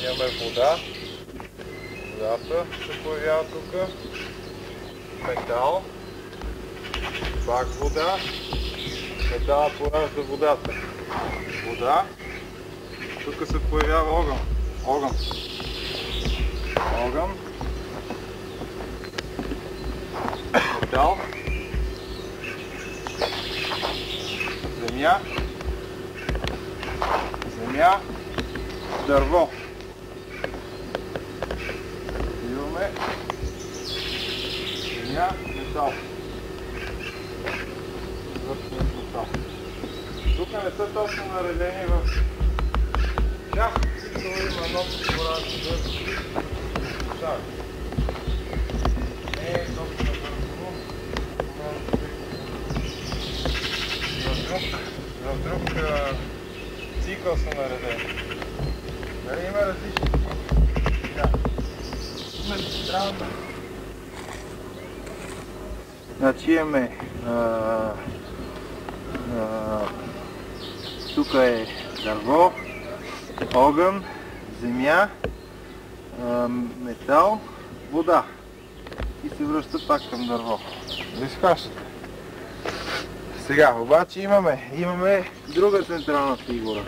Имаме вода. Водата се появява тук. Метал. Пак вода. Метала поражда водата. Вода. Тук се появява огън. Огън. Огън. Метал. Земя. Земя. Дърво. Имаме земя, метал. Метал. Тук не са точно наредени в тях. Всичко има много поражда да не е точно върху. В друг цикъл са наредени. Нали има различни цикли? Да. Има странно. Значи имаме тук е дърво, огън, земя, метал, вода. И се връща пак към дърво. Виж хащате. Сега обаче имаме друга централна фигура.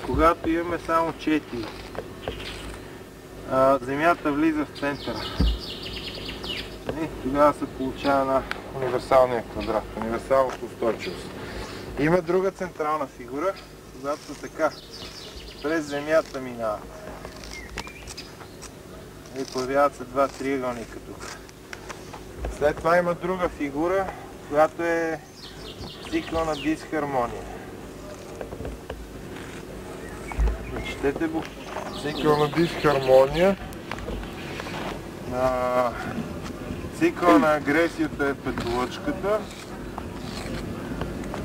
Когато имаме само 4, земята влиза в центъра. И тогава се получава на универсалния квадрат, универсалната устойчивост. Има друга централна фигура, когато така през земята минават. И появяват се два триъгълника тук. След това има друга фигура, която е цикъл на дисхармония. Прочетете го. Цикъл на дисхармония. Цикъл на агресията е петолъчката.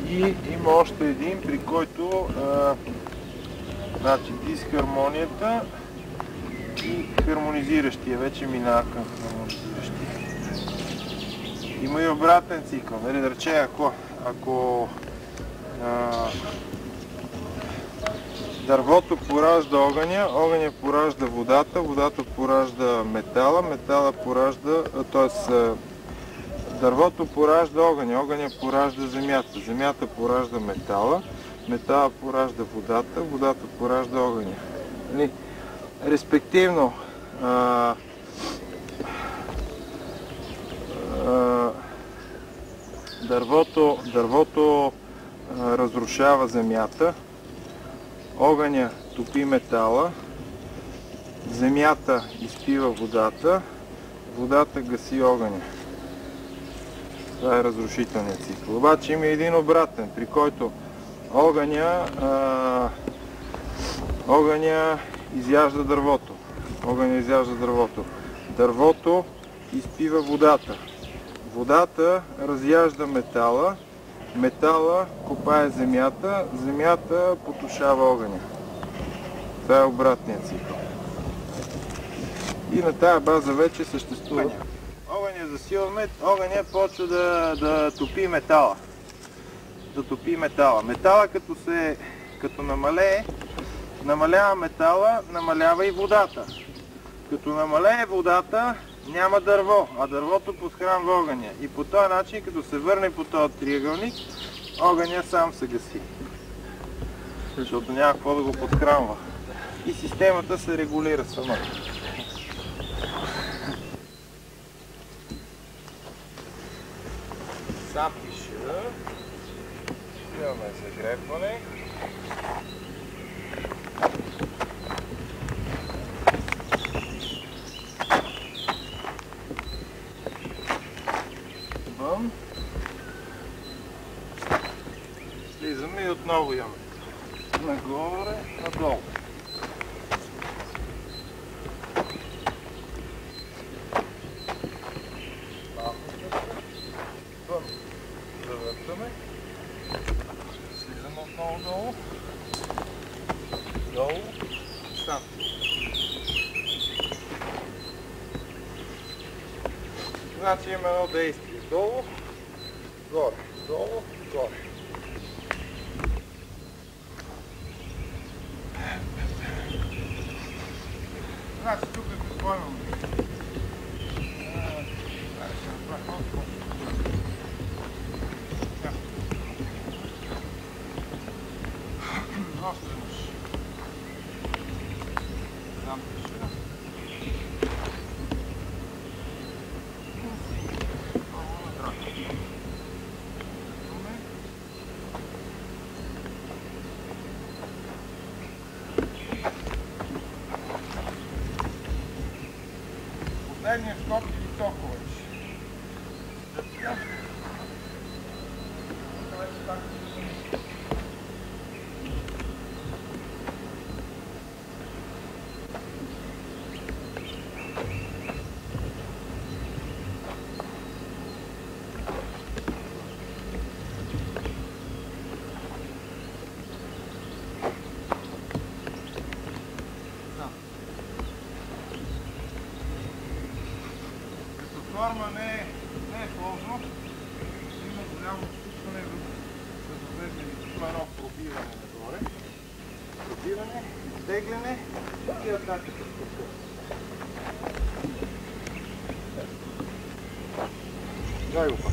И има още един, при който значи дисхармонията и хармонизиращия вече минава към хармонизиращия. Има и обратен цикъл. Нали, да речем, ако дървото поражда огъня, огъня поражда водата, водата поражда метала, метала поражда, т.е. дървото поражда огъня, огъня поражда земята, земята поражда метала, метала поражда водата, водата поражда огъня. Нали, респективно дървото разрушава земята, огъня топи метала, земята изпива водата, водата гаси огъня. Това е разрушителният цикъл. Обаче има един обратен, при който огъня изяжда дървото. Огъня изяжда дървото. Дървото изпива водата. Водата разяжда метала, метала копае земята, земята потушава огъня. Това е обратният цикъл. И на тая база вече съществува. Огъня засилваме, огъня почва да топи метала. Да топи метала. Метала като намалява метала, намалява и водата. Като намалее водата, няма дърво, а дървото подхранва огъня. И по този начин, като се върне по този триъгълник, огъня сам се гаси. Защото няма какво да го подхранва. И системата се регулира сама. Сам пише. Имаме загребване. Слизаме и отново имаме нагоре, надолу. Вън завъртаме, слизаме отново долу, долу, сам. Значи има едно действие долу, горе, долу, горе. Значи тук какво имаме? Още имаш. Знам пише. Последния скок или толкова вече. Форма не е сложно, има голямо спускане, за да влезе има едно пробиване нагоре. Пробиване, изтегляне и атака с кръка. Дай го пак.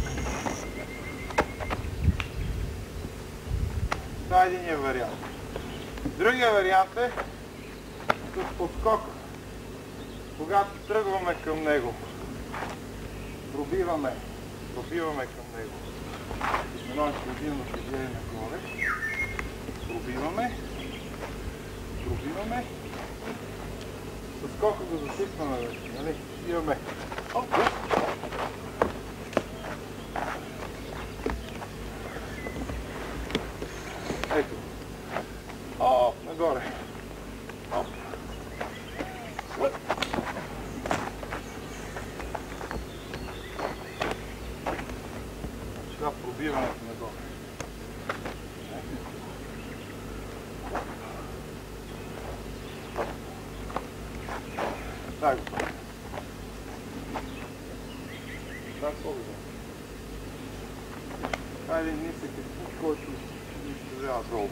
Това е единия вариант. Другия вариант е с подскока. Когато тръгваме към него, пробиваме към него. С едно експлозивно движение нагоре. Пробиваме. С скока го засипваме вече, нали? Имаме. Ето. Оп, нагоре. Оп. Сега пробиването нагоре. Дай го. Това е по-добре. Това е един нисък екип, който ни изтежава долу.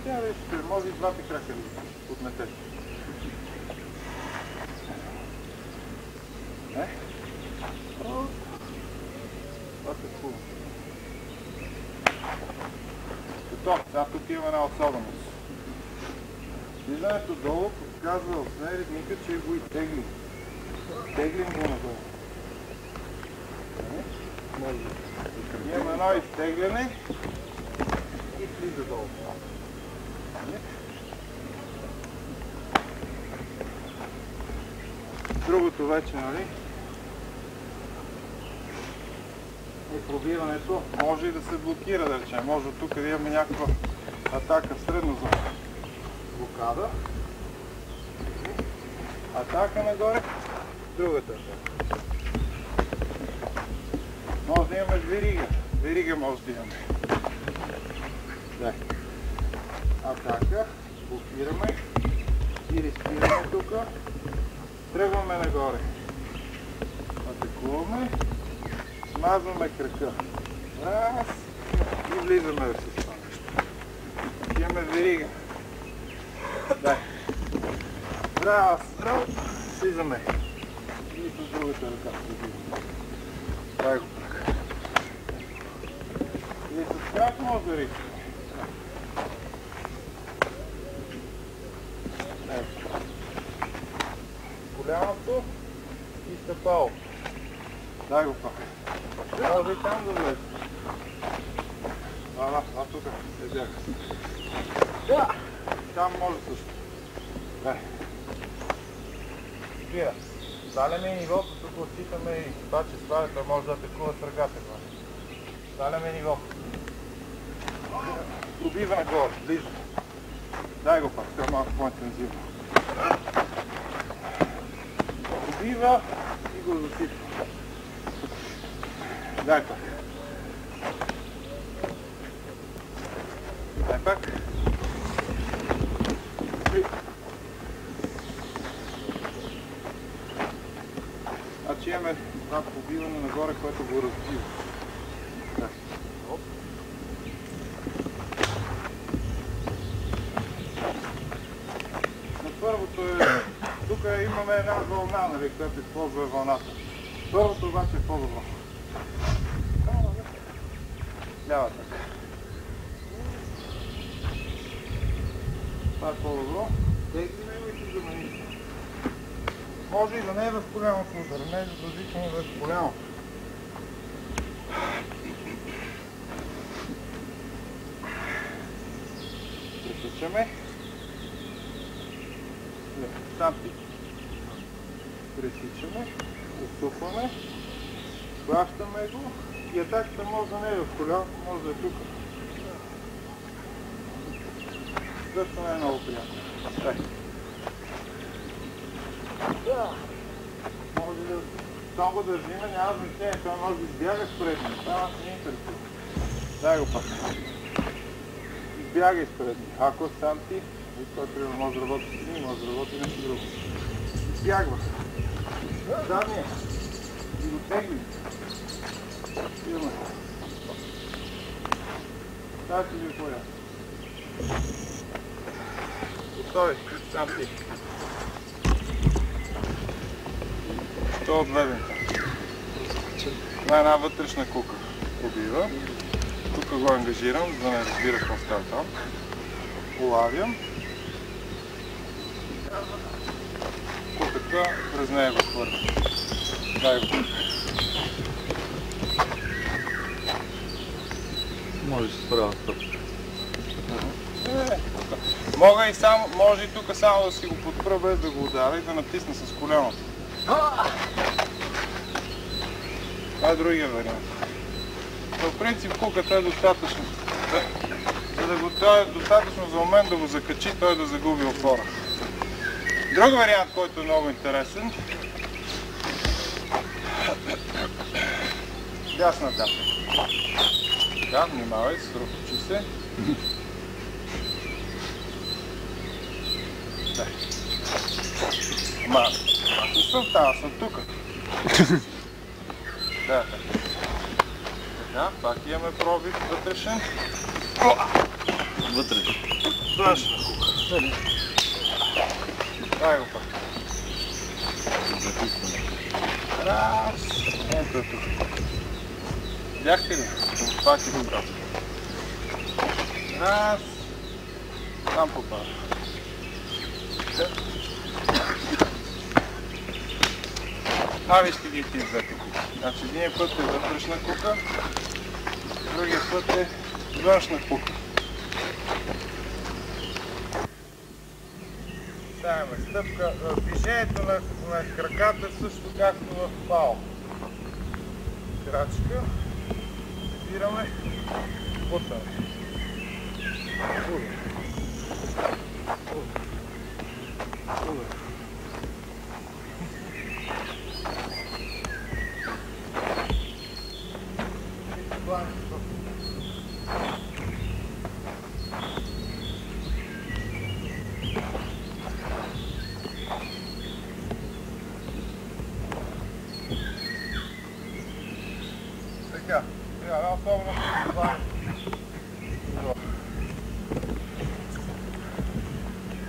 Тя вече може и двата крака да подметете. Това е хубаво. Готов. Сега тук има една особеност. Слизането долу подсказва от нея ритмика, че го изтеглим. Теглим го надолу. Имаме едно изтегляне и влиза долу. Другото вече, нали? И пробиването може и да се блокира, да речем. Може от тук да имаме някаква атака в средно зона. Блокада. Атака нагоре. Другата атака. Може да имаме верига. Верига може да имаме. Дай. Атака. Блокираме. И респираме тук. Тръгваме нагоре. Атакуваме. Смазваме крака. Раз. И влизаме в това нещо. Имаме верига. Дай. Раз. Слизаме. И с другата ръка. Дай го пак. И с крак може да рикаме. Коляното и стъпало. Дай го пак. Може и там да влезе. Тук се бяга. Там може също. Дай. Спира. Сваляме нивото, тук отчитаме и това, че свалята може да атакува с ръката. Сваляме нивото. Пробива нагоре, близо. Дай го пак, това е малко по-интензивно. Пробива и го засипва. Дай пак. Дай пак. време това побиване нагоре, което го разбива. Да. Оп. На първото е... Тук имаме една вълна, нали, която използва вълната. Първото обаче е по-добро. Лява така. Това е по-добро. Тези не се замени. Може и да не е в голямото удар, не е задължително да е в голямо. Пресичаме. Сам пик. Пресичаме, отступваме, хващаме го и атаката може да не е в коляното, може да е тук. Също не е много приятно. Може да само го държиме, няма значение, това може да избяга спред ми. Това не е интересува. Дай го пак. Избяга спред ми. Ако сам ти, той примерно може да работи с един, може да работи нещо друго. Избягва. Задния. И го тегли. Идваме. Тази си ви е по-ясно. Готови, сам ти. Това е отведенка. Това е една вътрешна кука. Побива. Тук го ангажирам, за да не разбира какво става там. Улавям. Куката през нея го хвърля. Дай го. Може да се справя с Мога и само, може и тук само да си го подпра без да го ударя и да натисна с коляното. Това е другия вариант. В принцип куката е достатъчно. За да го е достатъчно за момент да го закачи, той да загуби опора. Друг вариант, който е много интересен. Дясната. Така, внимавай, сръхочи се. Да. Ама, аз не съм там, аз съм тук. Да, така, пак имаме пробив вътрешен. вътрешен. Външна кука. Дай го пак. Раз. Ето е тук. Видяхте ли? Пак и го казвам. Раз. Там попада. Вижте ги тия двете куки. Значи един път е вътрешна кука, другия път е външна кука. Ставяме стъпка. Движението на краката също както в пао. Крачка. Спираме. Бутаме. Удар. Удар. Така, особено това.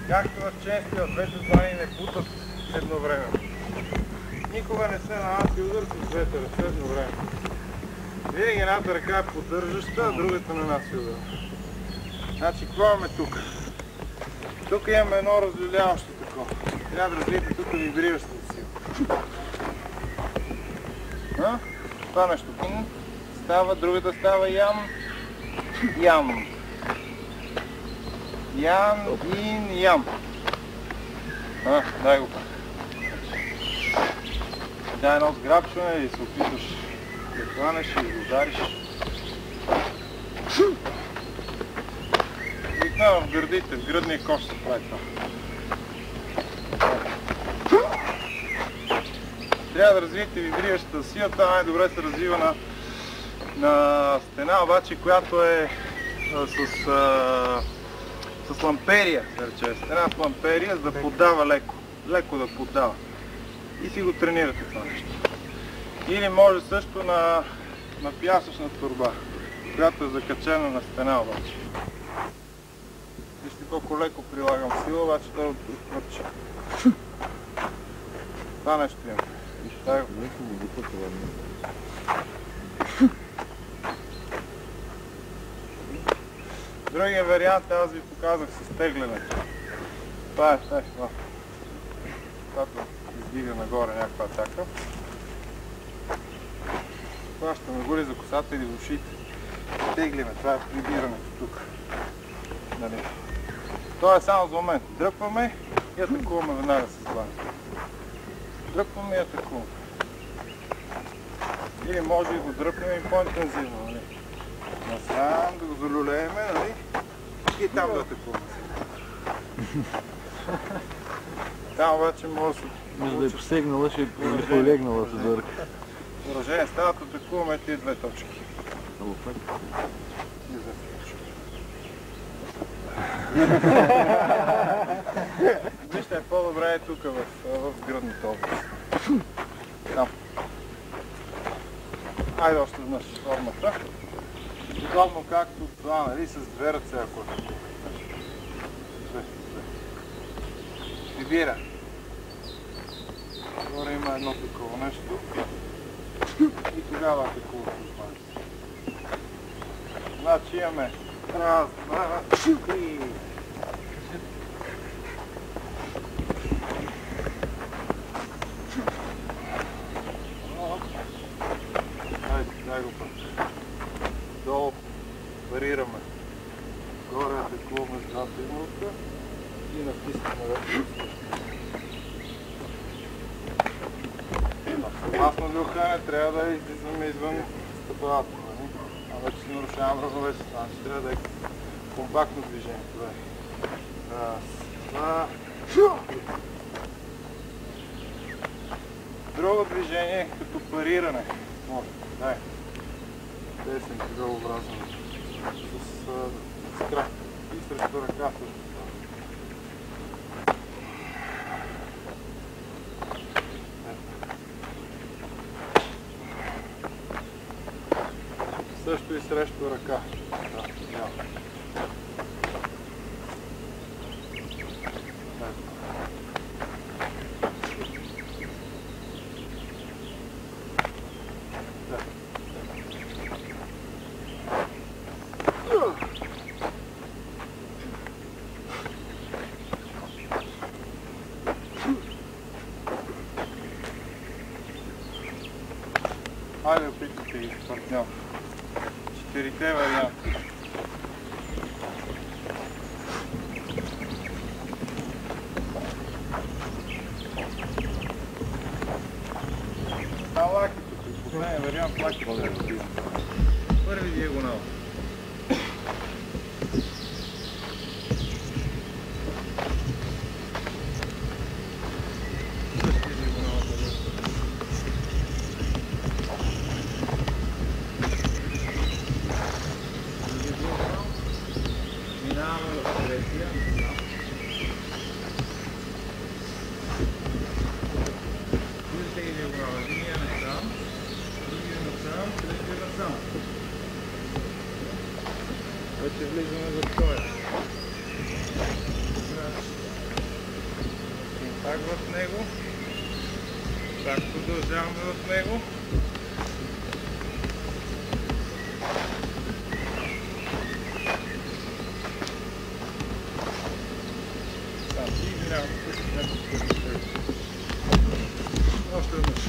Както в честия, двете длани не бутат едновременно. Никога не се нанася удар с двете ръце едновременно. Винаги едната ръка е поддържаща, а другата нанася удар. Значи, какво имаме тук? Тук имаме едно разлюляващо такова. Трябва да развиете тук вибриращата сила. Това нещо става, другата става ям, ям. Ям, ин, ям. Дай го пак. Дай едно сграбчване и се опиташ да хванеш и да удариш. Обикновено в гърдите, в гръдния кош се прави това. Трябва да развиете вибриращата сила, това най-добре се развива на стена, обаче, която е с ламперия, да рече. Стена с ламперия, за да поддава леко. Леко да поддава. И си го тренирате това нещо. Или може също на пясъчна торба, която е закачена на стена обаче. Вижте колко леко прилагам сила, обаче той отвърчи. Това нещо има. Другия вариант аз ви показах с теглянето. Това е това. Когато издига нагоре някаква атака. Хващаме го ли за косата или за ушите. Теглиме, това е прибирането тук. Нали. Това е само за момент. Дръпваме и атакуваме веднага с длани. Дръпваме и атакуваме. Или може и го дръпнем и по-интензивно. Нали. Насам да го залюлееме, нали? И там да атакуваме. Там обаче може да се... Между да е посегнала, ще е полегнала с дърка. Въоръжение стават, атакуваме тия две точки. Вижте, по-добре е тук в гръдната област. Там. Айде още веднъж формата. Подобно както това, нали, с две ръце, ако атакуваме. Прибира. Горе има едно такова нещо. И тогава атакува с палец. Значи имаме раз, два, три. Дай го път. Долу парираме. Горе атакуваме с двата игулка и натискаме вече. Съгласно люхане трябва да излизаме извън стъпалата. А вече си нарушавам равновесието, значи трябва да е компактно движение. Раз, два, три. Друго движение като париране. Може, дай. Десен кръгообразен. С крак и срещу ръка също. Също и срещу ръка. Хайде опитайте ги с партньор. Четирите варианти. Там лакито, при последния вариант лакито е разбира. Първи диагонал. Същия диагонал. Минаваме в третия. Виждате ги диагонал. Единия насам, другия насам, третия насам. Вече влизаме в този. Так в него. Так продължаваме в него. Още веднъж.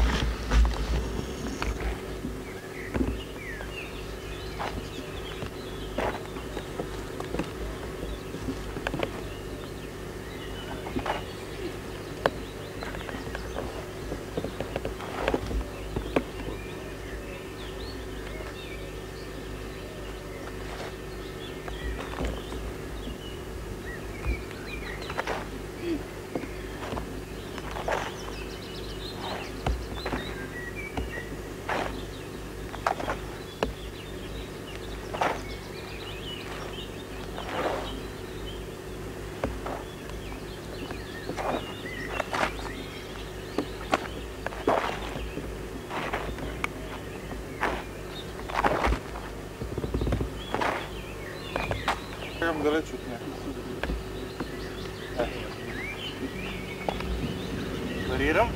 Парирам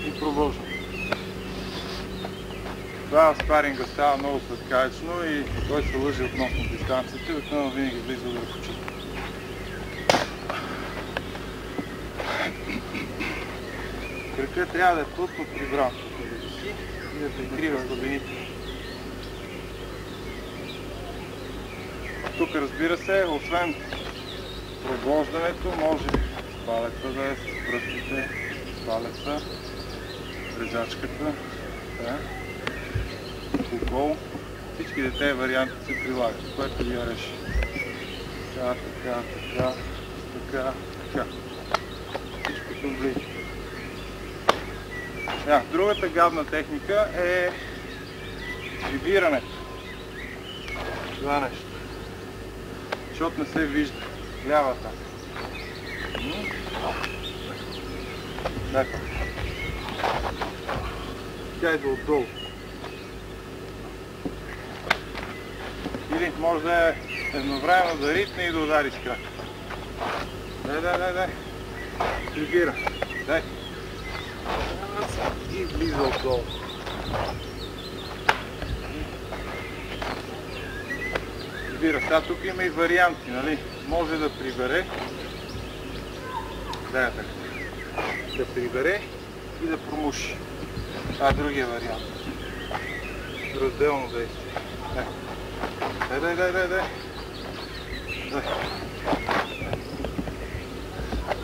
и продължам. Това в спаринга става много сладкаечно и той се лъжи относно дистанцията и отново винаги влиза в очите. Кръкът трябва да е плътно прибран и да прикрива слабините. Тук, разбира се, освен прогождането, може с палеца да е, с пръстите, с палеца, резачката, кукол. Всички тези варианти се прилагат, което ви реши. Така, така, така, така, така. Всичкото влиза. Другата гадна техника е прибирането. Това нещо. Защото не се вижда. Лявата. Ето. Тя идва отдолу. Или може да е едновременно да ритне и да удари с крак. Дай. Прибира. Дай. И влиза отдолу. Прибира. Сега тук има и варианти, нали? Може да прибере. Да прибере и да промуши. Това е другия вариант. Разделно действие. Дай.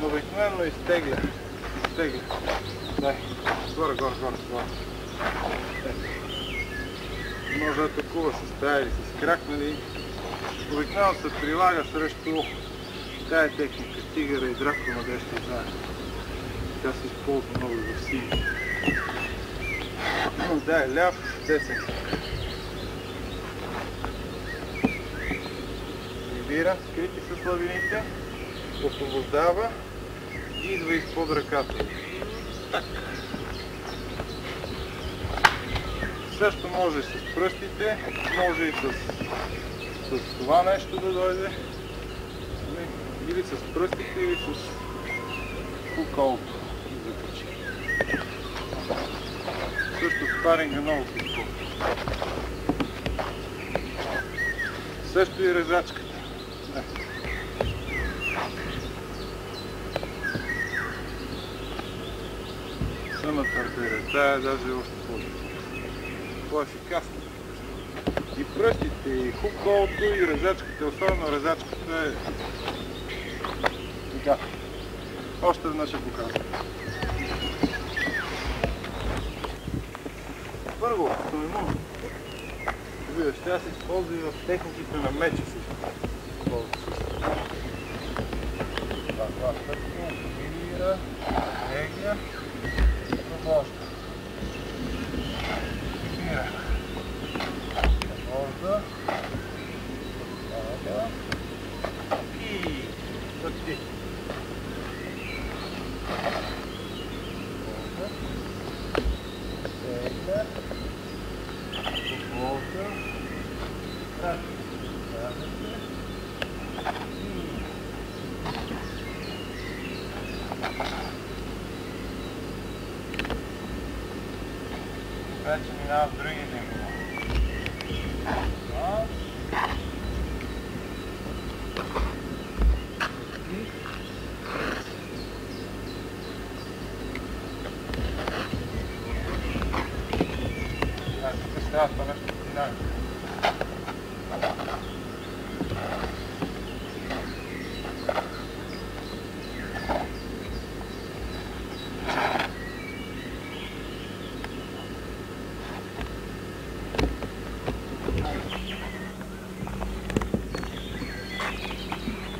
Обикновено изтегля. Дай. Горе. Може да атакува с тая или с крак, нали? Обикновено се прилага срещу тая техника. Тигъра и дракона, нещо знаеш. Тя се използва много в сини. Да, е ляв, десен. Прибира, скрити са слабините, освобождава и идва изпод ръката. Също може с пръстите, може и с това нещо да дойде. Или с пръстите, или с куколото да закачи. Също спаринг е много хубаво. Също и резачката. Съмната артерия. Тая е даже още по-ефикасна. И пръстите, и куколото, и резачката. Особено резачката е така. Още веднъж ще показвам. Първо, Сулейман, виждаш, тя се използва и в техниките на меча си. Това стъпка, прибира, легя, продължа. Прибира. Продължа. И стъпки. Вече минава в други димове. Тук става това нещо динамика.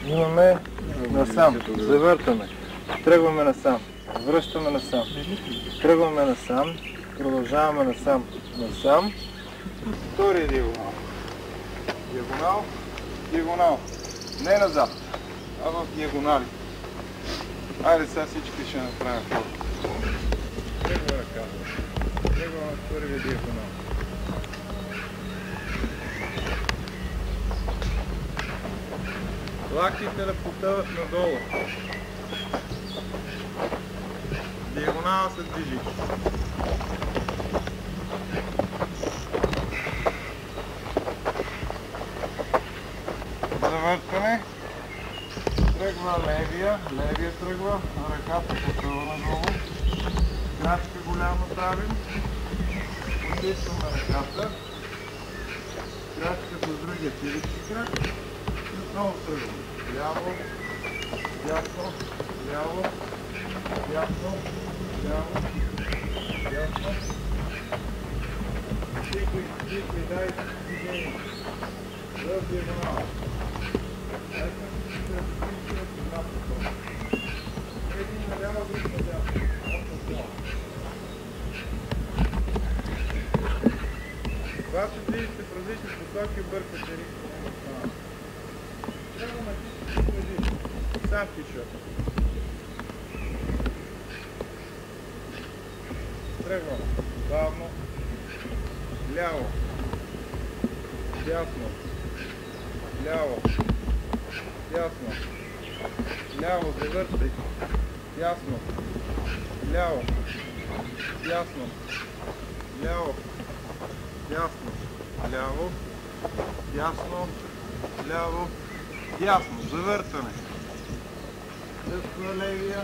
Имаме насам, завъртаме, тръгваме насам, връщаме насам, тръгваме насам, продължаваме насам, втори диагонал, диагонал, не назад, а в диагонали. Айде сега всички ще направим това. Тръгва ръка, тръгваме в първия диагонал. Лактите да потъват надолу. канала се движи. Завъртане. Тръгва левия тръгва, ръката потъва надолу. Крачка голяма правим. Потискаме ръката. Крачка с другия тиличи крак. И отново тръгваме. Ляво, дясно, ляво, дясно, ляво, дясно. Тикай, дай движение. В диагонал. Един наляво, друг надясно. Когато движите в различни посоки, бъркате ритма. Трябва на всички един. Сам пиша. Тръгвам. Бавно. Ляво. Дясно. Ляво. Дясно. Ляво. Завъртай. Дясно. Ляво. Дясно. Ляво. Дясно. Ляво. Дясно. Ляво. Дясно. Завъртане. Стъпва левия.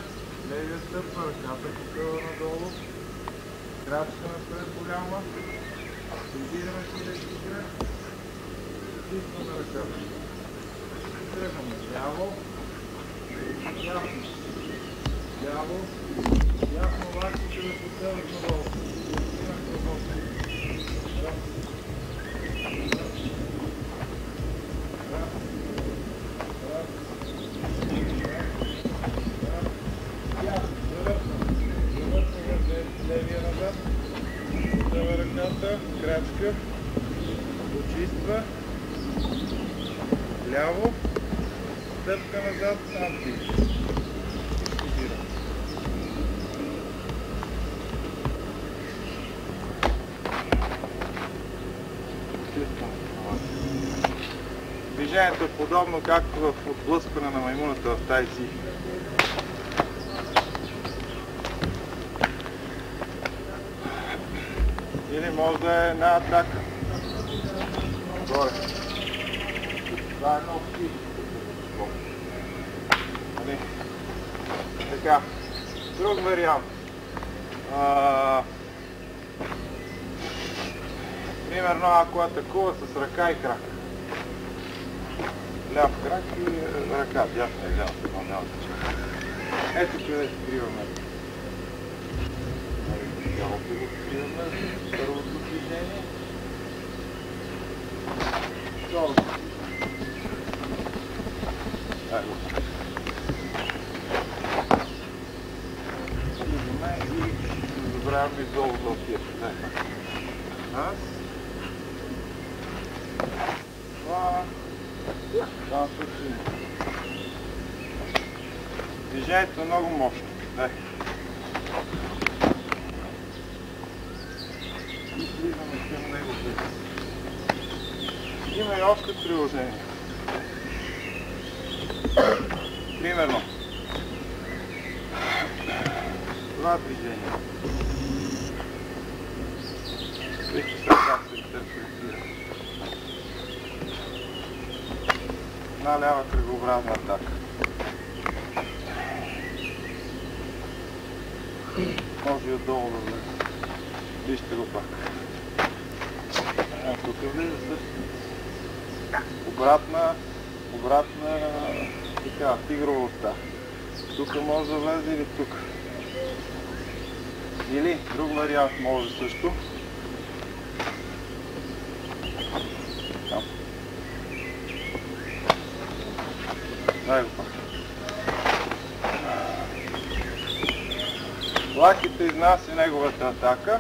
Левия стъпва. Ръката потъва надолу. Крачка напред голяма. Прибираме си леки крак. Стискаме ръката. Тръгваме ляво. Дясно. Ляво. Дясно лактите да потъват надолу. Имах работа. Левия назад, потъва ръката, крачка, почиства, ляво, стъпка назад, сам пиш. Движението е подобно както в отблъскване на маймуната в тайци. Или може да е една атака. Горе. Това е много стих. Така. Друг вариант. Примерно ако атакува с ръка и крак. Ляв крак и ръка. Дясна и лява. Ето къде скриваме. Първото движение. Второто. Ето. Слизаме и забравяме долу да отиеш. Раз. Два. Там също има. Движението е много мощно. Дай. И слизаме към него. Има и още приложение. Примерно. Това движение. Вижте сега как се интерпретира. Една лява кръгообразна атака. Може и отдолу да влезе. Вижте го пак. Тук влиза също. Обратна така, тигрова уста. Тук може да влезе или тук. Или друг вариант може също. Там. Дай го пак. Лаките изнася неговата атака,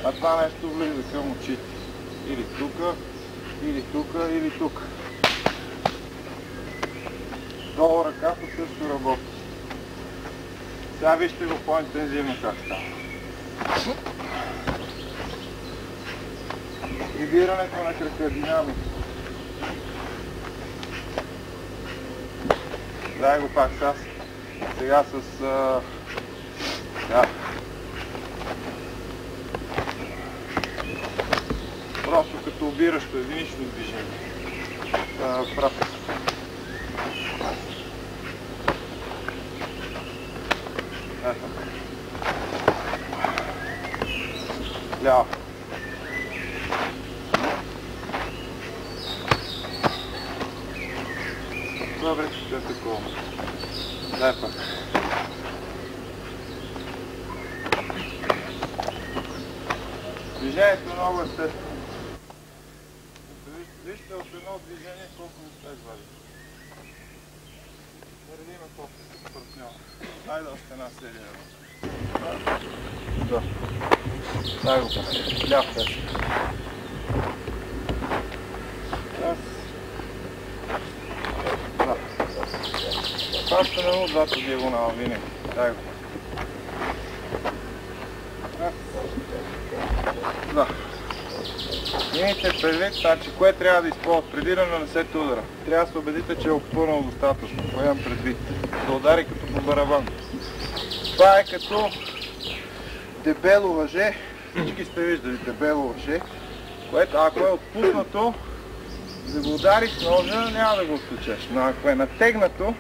а това нещо влиза към очите. Или тука, или тука, или тук. Долу ръката също работи. Сега вижте го по-интензивно как става. Прибирането на крака, динамика. Дай го пак сега с Да. Просто като обиращо единично движение. Прав. Ето. Ляво. Добре, че е такова. Дай пак. Движението е много естествено. Вижте от едно движение колко неща извади. Наредиме колко като партньор. Хайде още една серия. Да. Дай го пак. Ляв пес. Раз. Да. Пащаме му двата диагонала винаги. Дай го. Раз. Да. Имайте предвид, значи, кое трябва да използват преди да нанесете удара. Трябва да се убедите, че е опънал достатъчно. Кое имам предвид? Да удари като по барабан. Това е като дебело въже. Всички сте виждали дебело въже, което ако е отпуснато, да го удариш с ножа, няма да го отсечеш. Но ако е натегнато,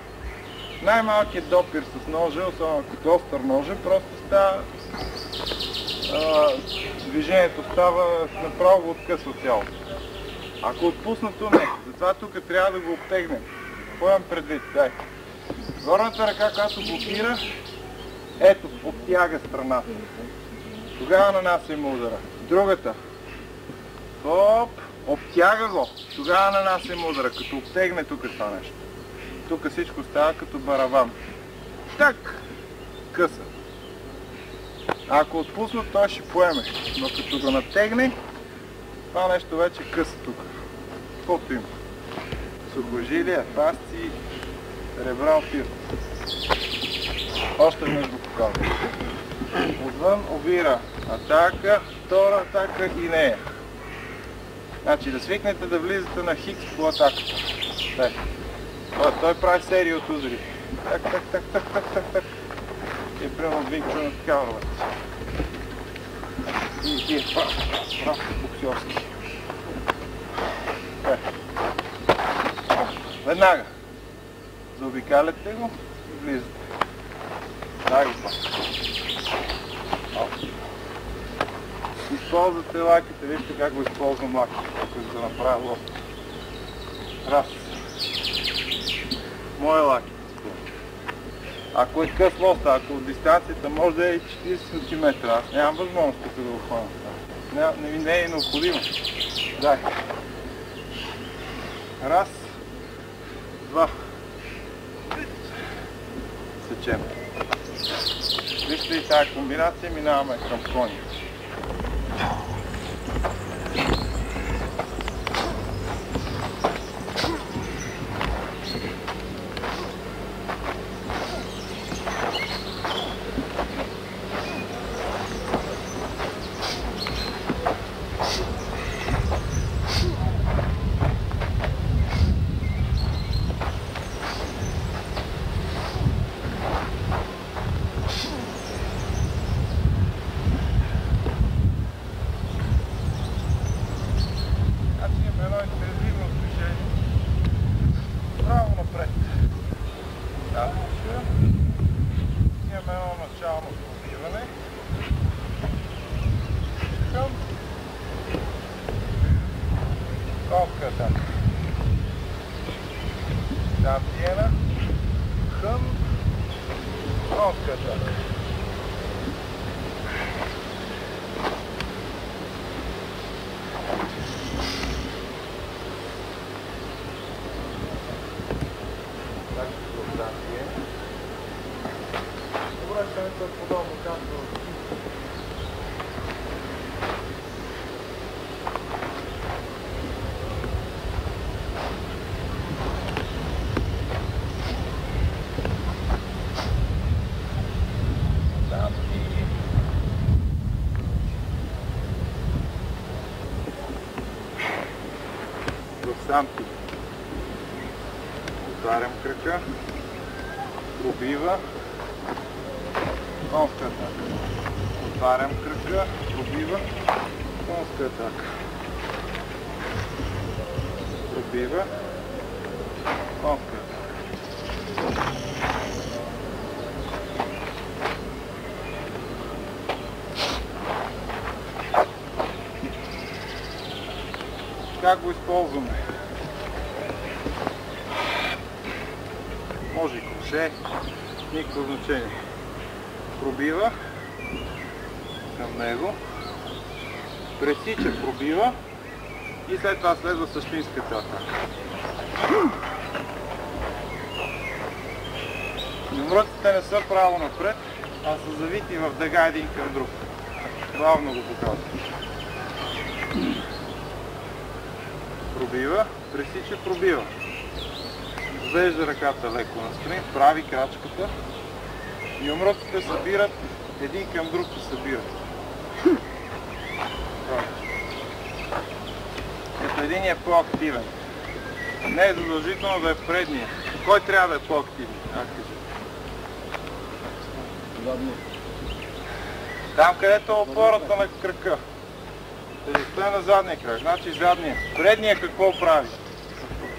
най-малкият допир с ножа, особено ако е остър ножа, просто става движението става направо откъсва цялото. Ако отпуснато, не. Затова тук трябва да го обтегнем. Какво имам предвид? Дай. Горната ръка, която блокира, ето, обтяга страната. Тогава нанасяме удара. Другата. Хоп, обтяга го. Тогава нанасяме удара, като обтегне тук това нещо. Тук всичко става като барабан. Так! Къса. Ако отпусна, той ще поеме, но като го натегне, това нещо вече къса тук. Каквото има. Сухожилия, фасции, ребрал фир. Още веднъж го показвам. Отвън обира атака, втора атака и нея. Значи да свикнете да влизате на хикс по атаката. Той прави серия от удари. Так, так, так, так, так, так, так. И прямо двигча на такава ръвата. И е прав боксерски. Веднага. Заобикаляте го и влизате. Дай го пак. Използвате лаките, вижте как го използвам лаките, за да направя лост. Раз. Моя лаки. Ако е къс лоста, ако от дистанцията може да е 40 см, аз нямам възможност тук да го хвана. Не е необходимо. Дай. Раз. Два. Сечем. Вижте и тази комбинация, минаваме към коня. Дампиена към конската. Връщането е подобно както самки. Отварям крака, пробива, контратака. Отварям кръка, пробива, контратака. Пробива, контратака. Как го използваме? Може и кроше, никакво значение. Пробива към него, пресича, пробива и след това следва същинската атака. Юмруците не са право напред, а са завити в дъга един към друг. Главно го показвам. Пробива, пресича, пробива. Извежда ръката леко настрани, прави крачката. Юмруците събират, един към друг се събират. Ето един е по-активен. Не е задължително да е предния. Кой трябва да е по-активен? Там, където е опората на крака. Тежестта е на задния крак, значи задния. Предния какво прави?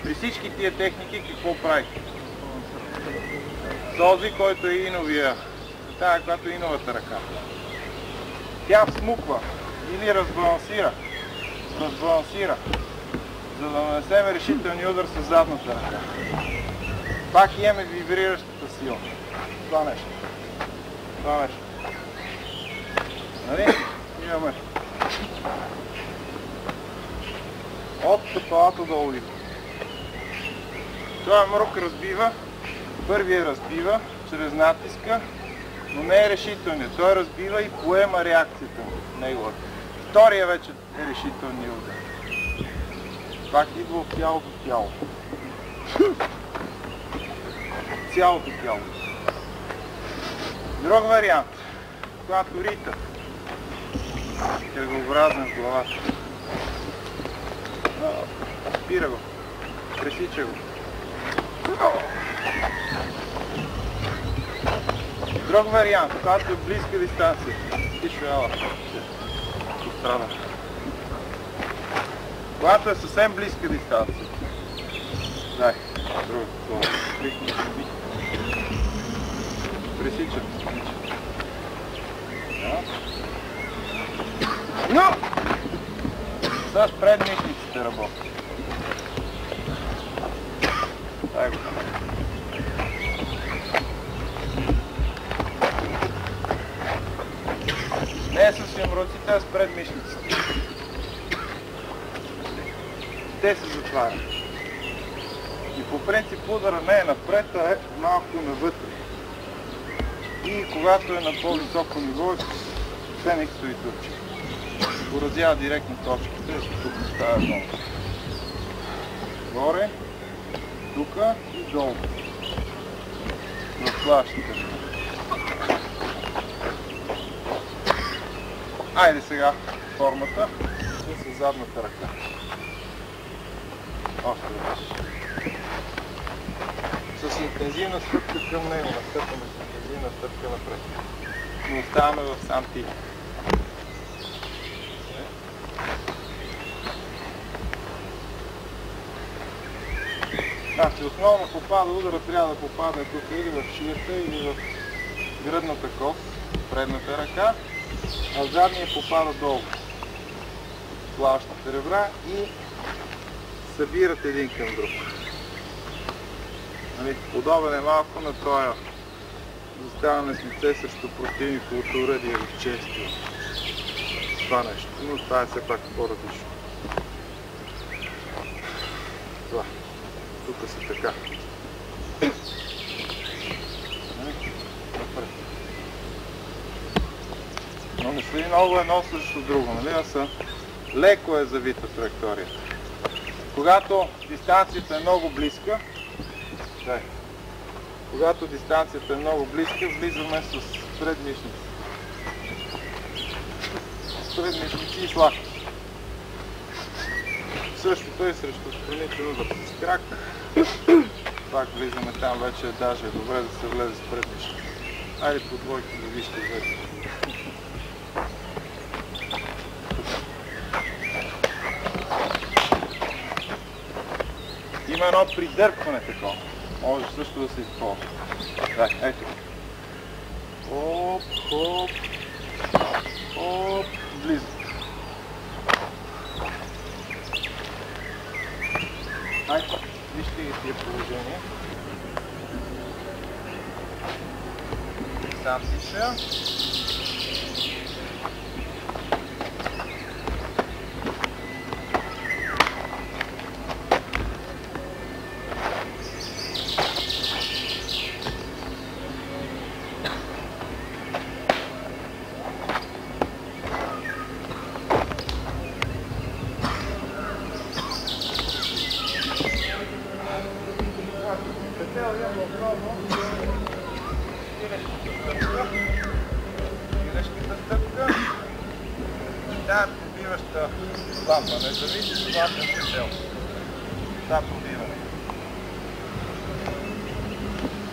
При всички тия техники какво прави? Този, който е иновия, тая, която е иновата ръка. Тя всмуква или разбалансира, за да нанесем решителния удар с задната ръка. Пак имаме вибриращата сила. Това нещо. Нали? Имаме от стъпалата долу идва. Този мрук разбива, първия разбива чрез натиска, но не е решителният. Той разбива и поема реакцията на неговата. Втория вече е решителният удар. Пак идва от цялото тяло. Цялото тяло. Друг вариант, когато рита, кръгообразен в главата. Спира го, пресича го. Друг вариант, когато е близка дистанция. Тишо, ела. Пострада. Когато е съвсем близка дистанция. Дай, другото. Пресичам. Но! С предмишниците работи. Дай го. Не е с юмруците, а с предмишниците. Те се затварят. И по принцип удара не е напред, а е малко навътре. И когато е на по-високо ниво, Феникс и турче. Поразява директно точките, тук става долу. Горе, тука и долу. В плащите. Айде сега формата с задната ръка. Още веднъж. С интензивна стъпка към него, настъпваме с интензивна стъпка напред. Но оставаме в сам тип. Значи основно попада удара, трябва да попадне тук или в шията, или в гръдната кост, предната ръка, а задния попада долу. Плащате ребра и събират един към друг. Подобен е малко на троя. Заставаме с лице срещу противниковото уредие в чести. Това нещо, но това е все пак по-различно. Това. Тук са така. Но не стои много едно срещу друго, нали? А са леко е завита траекторията. Когато дистанцията е много близка, влизаме с предмишници. С предмишници и слаки. Същото и срещу страничен удар с крак. Пак влизаме там, вече даже е добре да се влезе с предмишници. Айде по двойки да вижте вътре. Има едно придърпване такова. Може също да се използва. Да, ето. Оп, оп, оп, близо. Айде, вижте ги тия положения. Сам диша. Пилешката стъпка и тая пробиваща лампа, не зависи от лампен петел. Тая пробиване.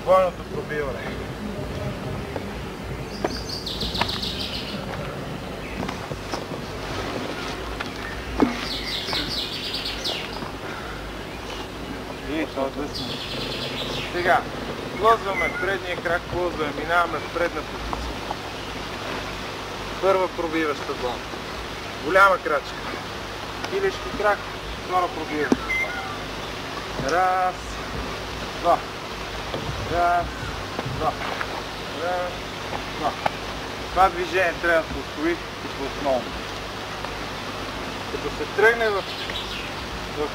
Двойното пробиване. И това е дъсно. Сега, плъзваме предния крак, плъзваме, минаваме в предна позиция. Първа пробиваща зона. Голяма крачка. Пилешки крак, втора пробиваща зона. Раз, два. Раз, два. Раз, два. Това движение трябва да се усвои като основно. Като се тръгне в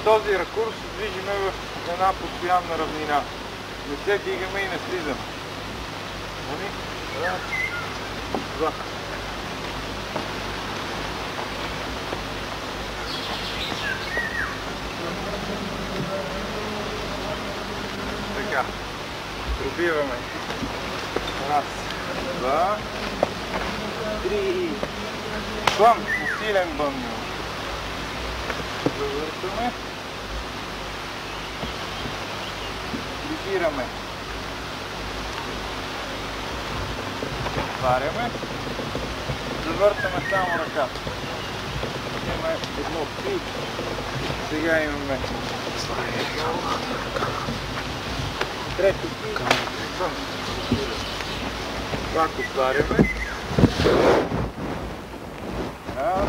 този ракурс, се движиме в една постоянна равнина. Не се дигаме и не слизаме. Раз, два. Така. Пробиваме. Раз, два, три. Бън, усилен бън. Завъртаме. Дигираме. Отваряме. Завъртаме само ръката. Имаме едно пи. Сега имаме трето пи. Пак отваряме. Раз.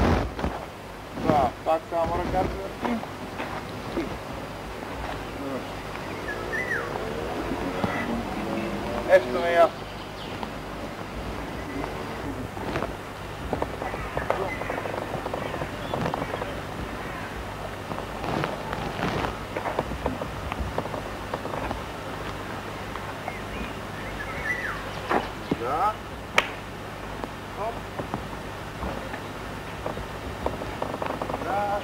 Два. Пак само ръката въртим. Нещо не е ясно. Да. Хоп. Да.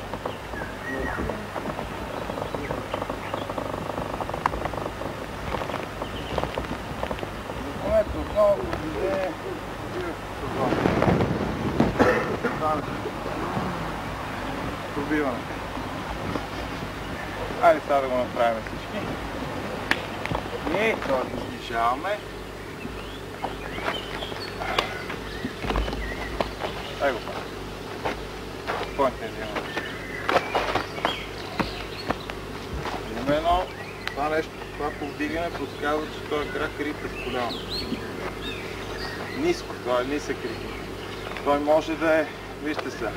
Ето отново движение. Пробиваме. Айде сега да го направим всички. И това да снижаваме. Ай го правим. Спойте взимаме. Има едно. Това нещо, това повдигане подсказва, че този крак рита с коляно. Ниско, това е нисък рит. Той може да е, вижте сега.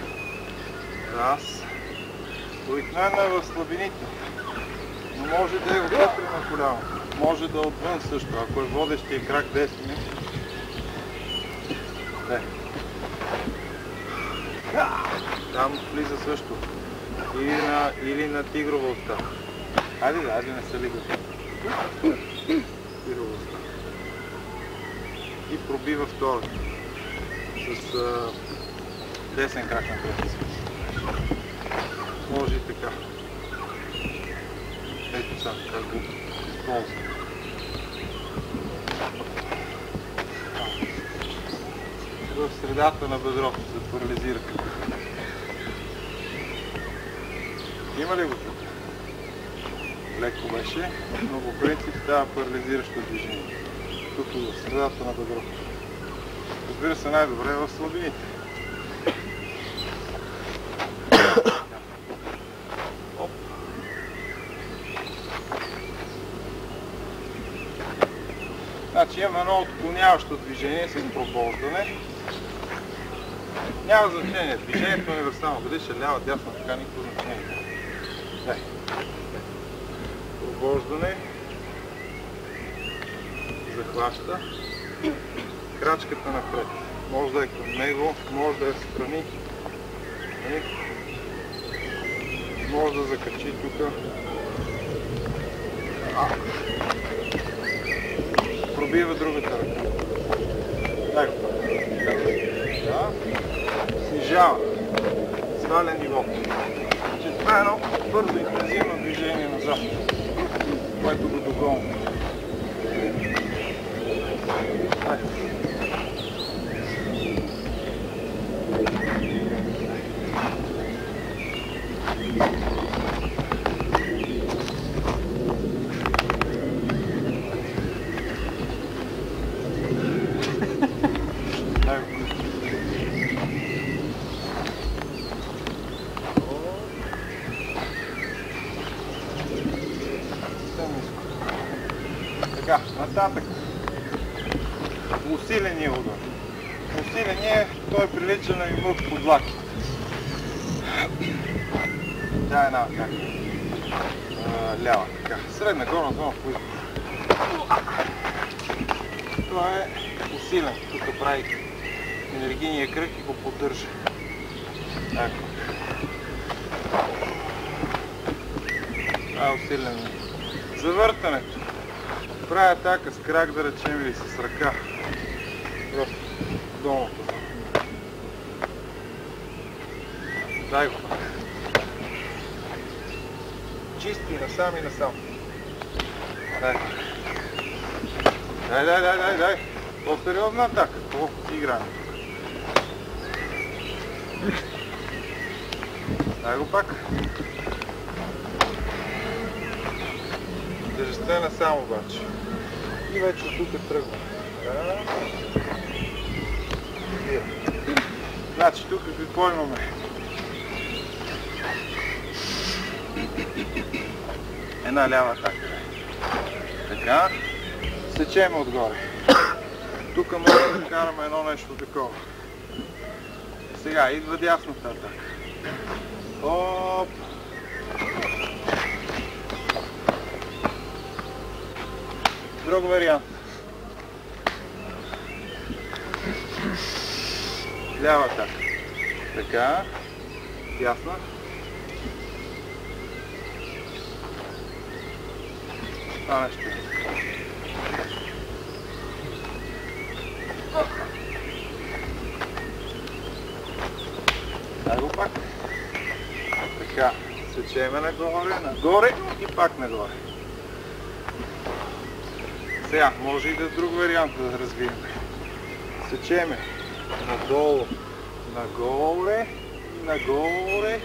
Раз. Обикновено е в слабините. Но може да е вътре на коляно. Може да е отвън също. Ако е водещия крак десни. Там влиза също. Или на тигрова уста. Айде, не се лига. Тигрова уста. И пробива втора. С десен крак на прътиска. Може и така. Ето сега, как го използва. В средата на бедрото се парализира. Има ли го тук? Леко беше, но по принцип става парализиращо движение. тук в средата на бедрото. Разбира се, най-добре е в слабините. Оп. Значи имаме едно отклоняващо движение с пробождане. Няма значение, движението е универсално. Дали ще лява, дясна, така никакво значение. Дай. Пробождане. Захваща. Крачката напред. Може да е към него, може да е страни. Може да закачи тук. Пробива другата ръка. Дай го. Да. Снижава. Сваля ниво. Това е едно бързо интензивно движение назад, което го догонва. Така, нататък. Усиления удар. Усиление, той прилича на имък под лаки. Тя е една така. Лява, така. Средна, горна зона по избор. Това е усилен. Тук прави енергийния кръг и го поддържа. Така. Това е усилен. Завъртането. Правя атака с крак, да речем, или с ръка в долното. Дай го. Чисти насам и насам. Дай. Дай. По-сериозна атака. По-игране. Дай го пак. Тежестта е насам обаче. И вече от тук тръгва. Значи тук какво имаме? Една лява атака. Така. Сечеме отгоре. Тук може да караме едно нещо такова. Сега идва дясната атака. Оп! Друг вариант. Лява атака. Така. Ясна. Това нещо. Дай го пак. Така. Сечеме нагоре и пак нагоре. Сега, може и да е друг вариант да развием. Сечеме надолу, нагоре и нагоре.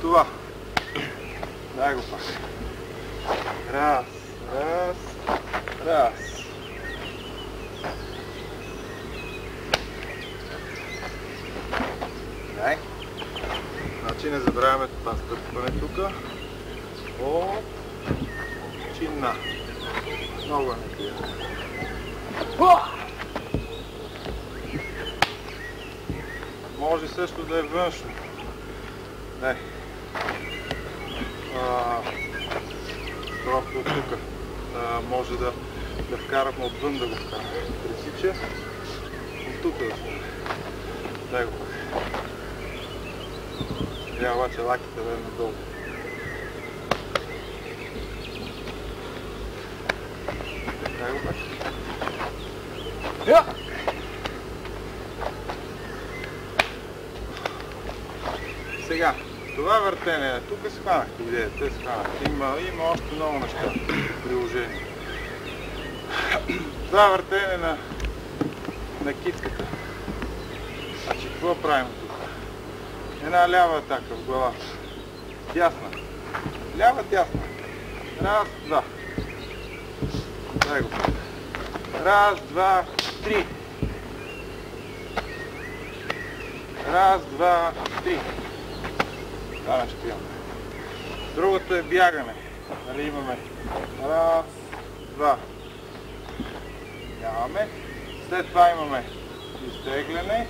Това. Дай го пак. Раз. Дай. Значи не забравяме това стъпване тук. Оп. Чинна. Много е неприятно. Може също да е външно. Дай. Просто от тук. Може да вкараме отвън, да го вкараме. Пресича. От тук да сме. Дай го. Трябва обаче лаките да е надолу. Дай го пак. Сега, това въртене, тук схванахте идеята, има още много неща в приложение. Това въртене на китката. Значи, какво правим тук? Една лява атака в главата. Дясна. Лява, дясна. Раз, два. Дай го. Раз, два, три. Раз, два, три. Това нещо имаме. Другото е бягане. Нали имаме? Раз, два. Нямаме. След това имаме изтегляне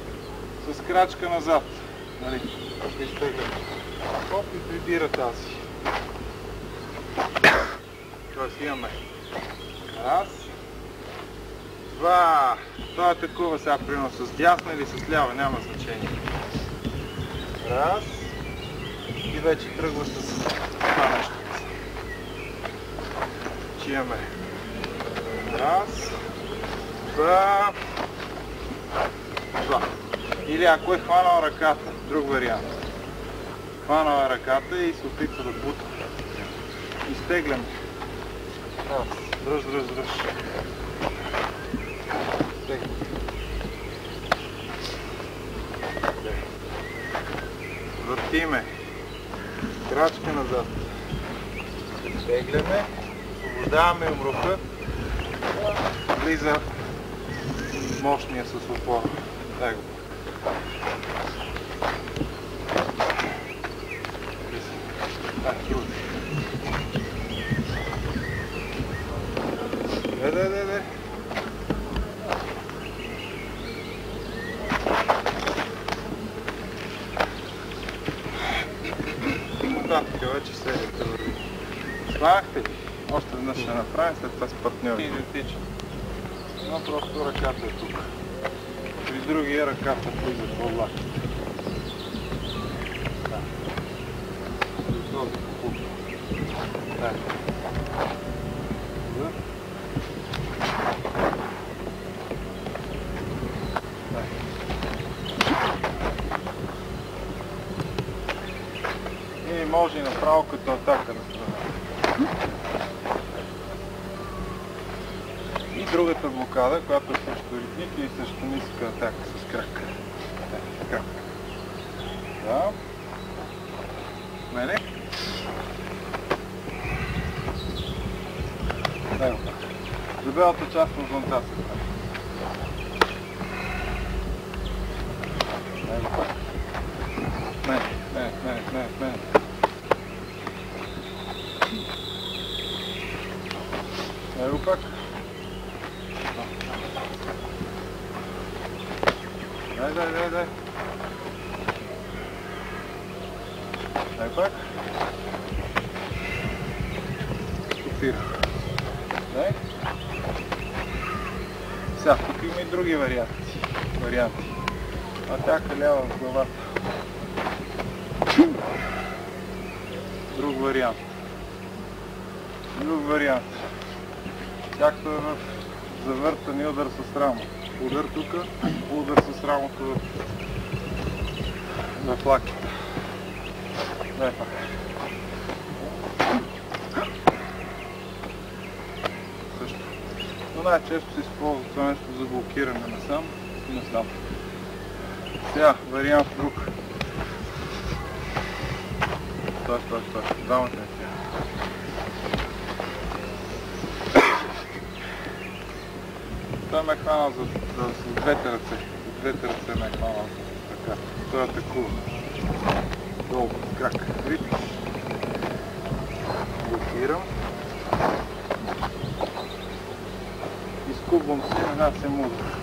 с крачка назад. Нали? Изтегляне. Хоп и прибира тази. Тоест имаме раз, два. Това е такова сега примерно с дясна или с лява, няма значение. Раз и вече тръгва с това нещо. Че имаме раз, два, два. Или ако е хванал ръката, друг вариант. Хванал ръката и се опитва да бута. Изтегляме. Дръж. Въртиме. Крачка назад. Изтегляме. Освобождаваме умрука. Влиза мощния с опора. Дай го. Дай. Нататък вече серията върви. Слагахте ли? Още веднъж ще направим, след това с партньори. Идентично. Но просто ръката е тук. При другия ръката влиза по-лак. Да. И този по-хубаво. Дай. И може и направо като атака да страна. И другата блокада, която е също ритмика и също ниска атака с крак. Така. Да. Мене. Дай. Дебелата част на плантацията. Дай го пак. Не. Дай го пак. Дай. Дай пак. Копира. Дай. Сега, тук има и други варианти. Атака лява в главата. Друг вариант. Както е в завъртан и удар с рамо. Удар тук, удар с рамото в лаките. Дай пак. Също. Но най-често се използва това нещо за блокиране насам и насам. Сега, вариант друг. Стой. Двамата не сега. Той ме е хванал с двете ръце. С двете ръце ме е хванал така. Той атакува. Долу, крак. Ритм. Блокирам. Изкубвам се и нанасям удар.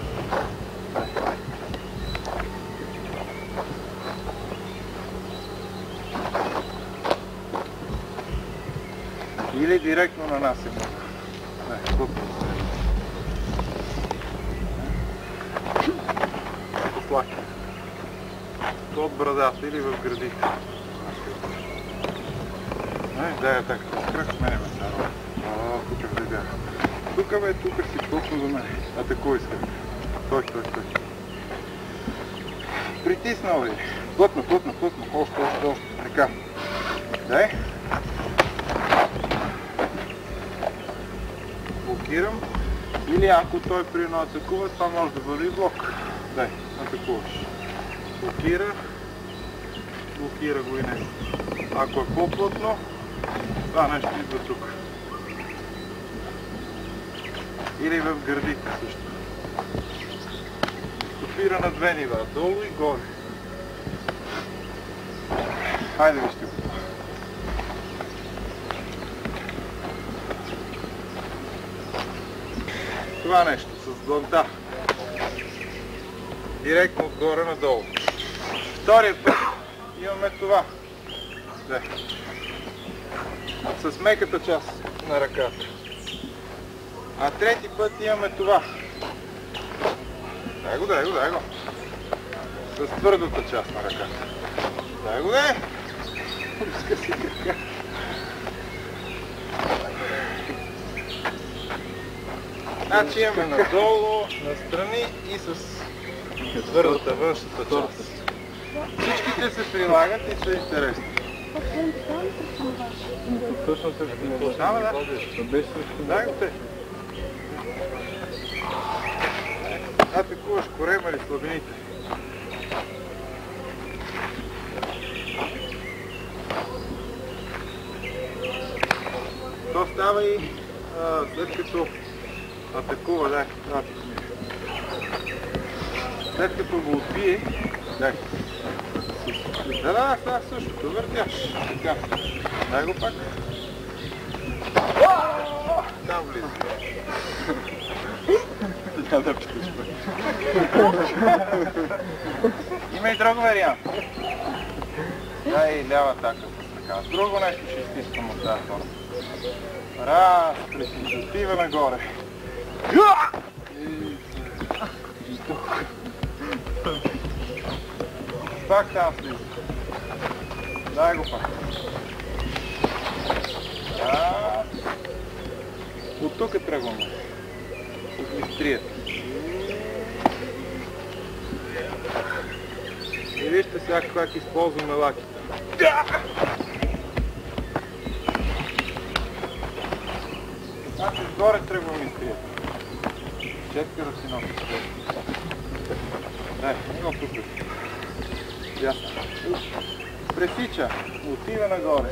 Или директно нанасям удар. Купвам се. Послаки. От брадата или в градите. Дай атака с крак, с мене ме става. Тук е бях. Тук си точно за мен. Атакуй с крак. Той. Притиснал ли? Плътно. Още. Така. Дай. Блокирам. Или ако той приедно атакува, това може да бъде и блок. Дай, атакуваш. Блокира го и не. Ако е по-плътно, това нещо идва тук. Или в гърдите също. Стопира на две нива, долу и горе. Хайде вижте го. Това нещо с дланта. Директно отгоре надолу. Втория път имаме това. С меката част на ръката. А трети път имаме това. Дай го. С твърдата част на ръката. Дай го, дай! Пуска си крака. Значи имаме надолу, настрани и с твърдата външната част. Всичките се прилагат и са интересни. Точно се Дай го те. Атакуваш корема или слабините. То става и след като атакува, дай, след като го отбие, дай. Да, става същото, въртяш. Така. Дай го пак. Там влиза. Няма да питаш пък. Има и друг вариант. Дай лява така с ръка. Друго нещо ще изтискам от тази форма. Раз, пресича, отива нагоре. Пак там слиза. Дай го пак. От тук е тръгваме. От вистрията. И вижте сега как използваме лаките. Значи отгоре тръгваме вистрията. Четка да си носи. Дай, не го пускай. Ясно. Пресича, отива нагоре.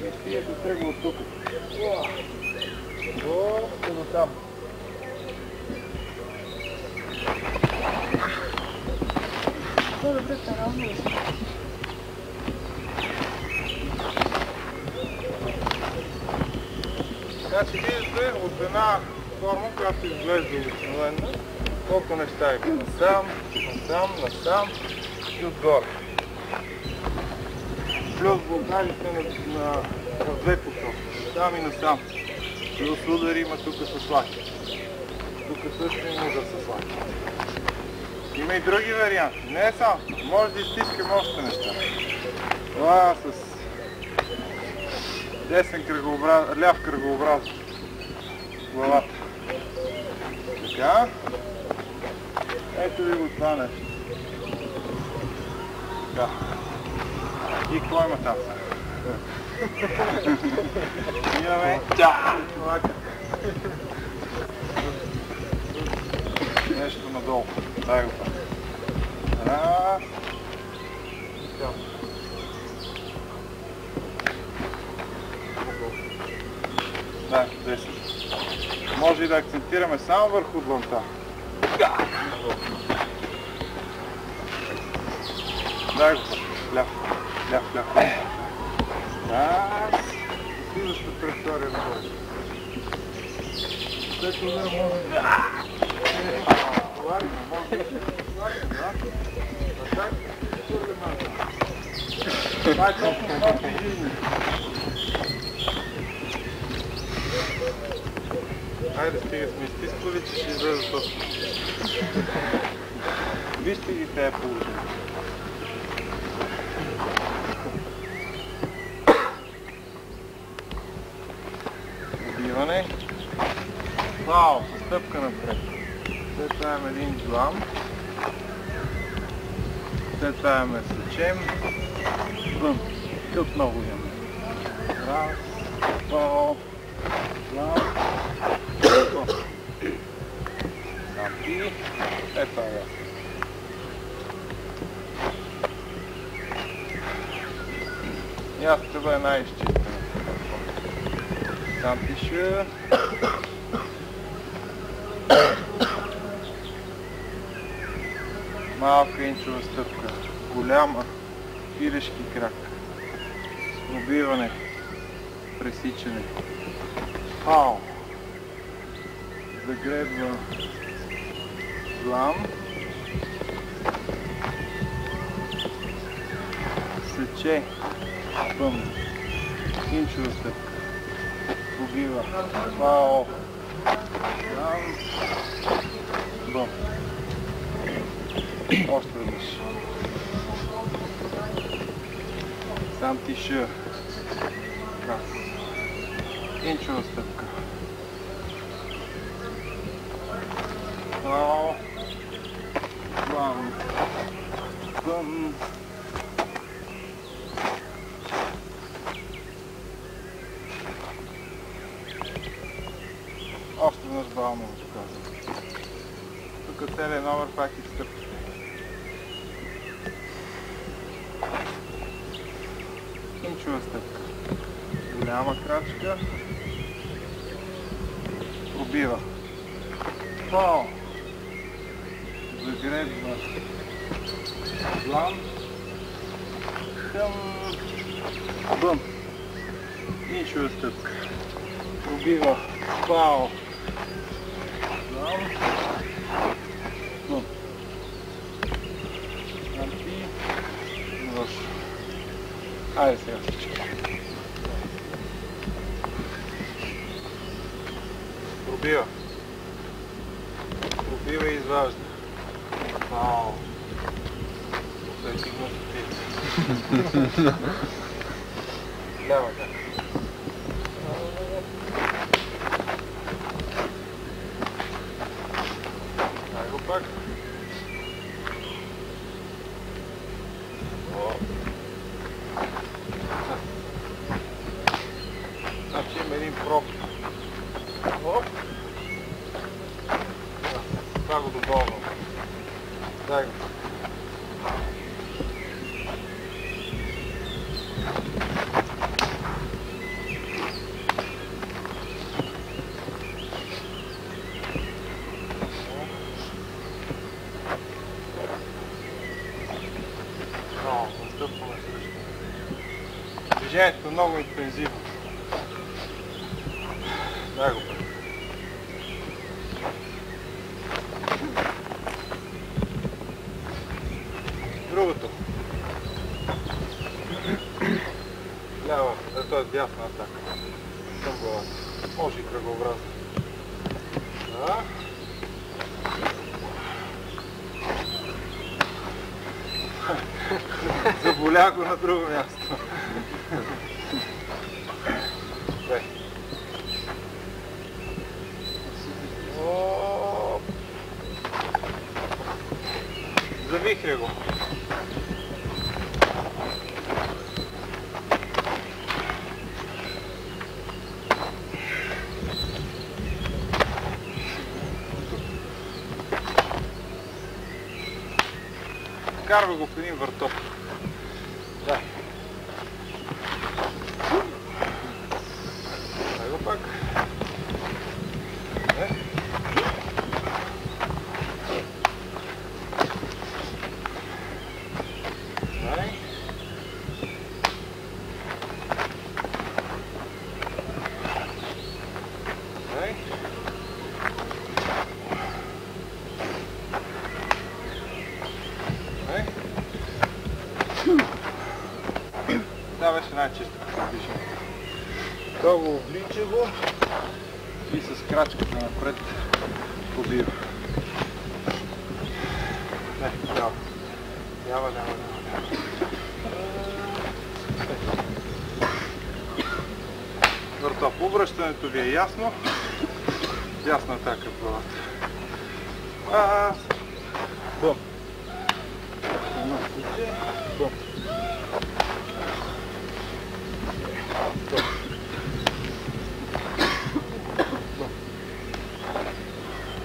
Вистрията тръгва от тук. До там. Добре, равно. Значи виждате от една форма, която изглежда обикновена, колко неща има. Насам и отгоре. Плюс блокадите на две посоки. Насам и насам. Плюс удари има тук с лаки. Тук също има удар с лаки. Има и други варианти. Не е само. Може да изтискаме още неща. Това с десен кръгообраз, ляв кръгообраз главата. Така. Ето ви го това нещо. Така. И какво има там? Имаме нещо надолу. Дай го пак. Раз. Да, 10. Може и да акцентираме само върху дланта. Дай го пак. Ляв. Раз. Следващата траектория нагоре. След това може да... Това е толкова малко жизни. Хайде, стига сме изтисквали, че ще излезе точно. Вижте ги тези положения. Убиване. Вау, стъпка напред. След това имаме един длам. След това имаме сечем. Вън. И отново имаме. Раз, два, длам. Сампи. Това е ясно. И аз това е най-изчистена. Сампиша. Малка инчова стъпка. Голяма пилешки крак. Пробиване. Пресичане. Пау. Загребва. Злам. Сече. Бъм. Инчова стъпка. Пробива. Пау. Злам. Бъм. Още веднъж. Сам тиша. Раз. Инчова стъпка. Пау. Бам. Бъм. Още веднъж бавно го казвам. Тук целият номер пак изтъпките. Инчова стъпка. Голяма крачка. Пробива. Пау. Загребва. Злам. Хъм. Бъм. Инчова стъпка. Пробива. Пау. Злам. Бъм. Анти. Въж. Айде сега всички. Пробива. Пробива и изважда. Вау. Всеки го спи. Лява как. Дай го пак. Значи има един проф. Оп. Това го добавям. Дай го. Настъпваме срещу. Движението е много интензивно. Дай го. Другото. Лява, ето е дясна атака. Към главата. Може и кръгообразно. Да. Заболя го на друго място. Завихря го. Карва го в един въртоп. Да. Дай го пак. Дай. Дай. Това беше най-често като движение. То го облича го и с крачката напред побива. Не, лява. Лява. Въртоп. Обръщането ви е ясно. Ясна атака в главата. Бъм. Едно случай. Бъм.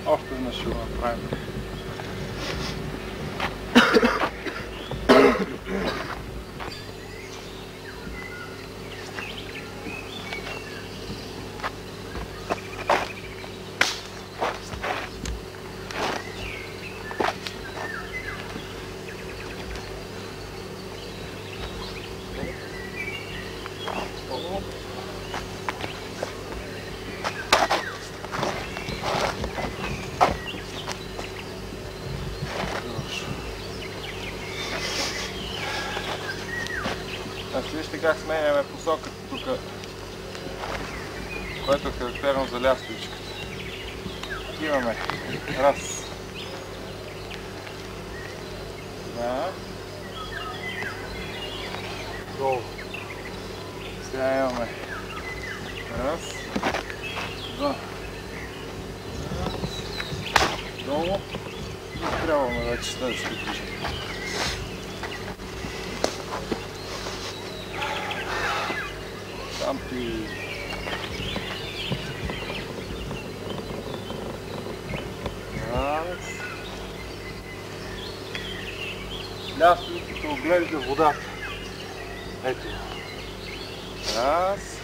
Още веднъж ще го направим. как сменяме посоката тук, което е характерно за лястовичката. Имаме раз, два, долу. Сега имаме раз, два, долу и изтряваме вече следващото движение. Тампи. Раз. Лястовицата оглежда водата. Ето. Раз.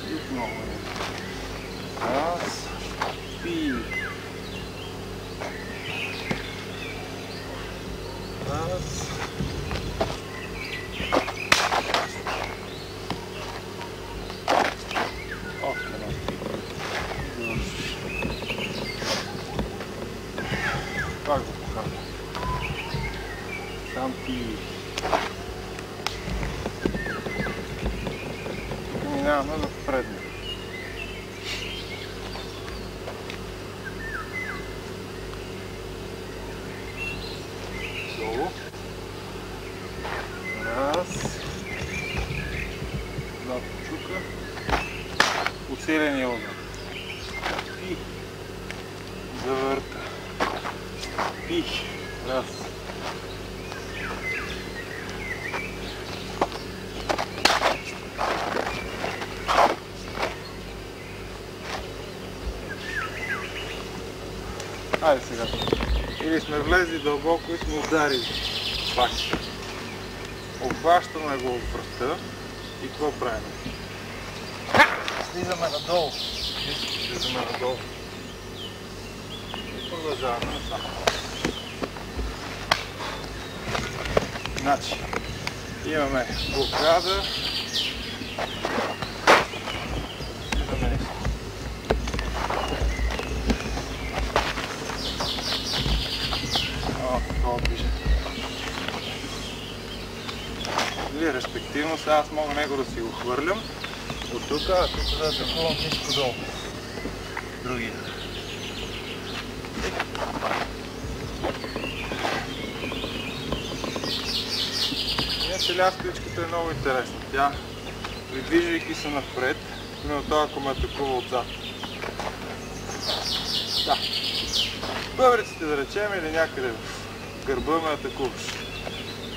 И отново. Раз. И. Раз. Още едно. Пак го покажа. Сам ти. Тук минаваме в предния. Долу. Раз. Два почука. Усиления удар. И завърта. И раз. Айде сега. Или сме влезли дълбоко и сме ударили. Пак. Обхващаме го от връста и какво правим? Слизаме надолу. Слизаме надолу. И продължаваме насам. Значи, имаме блокада. Слизаме ниско. Такова движение. Или респективно сега аз мога него да си го хвърлям от тук, а тук да атакувам ниско долу. Другия. Иначе лястовичката е много интересна. Тя, придвижвайки се напред, примерно това ако ме атакува отзад. Да. Бъбреците да речем или някъде в гърба ме атакуваш.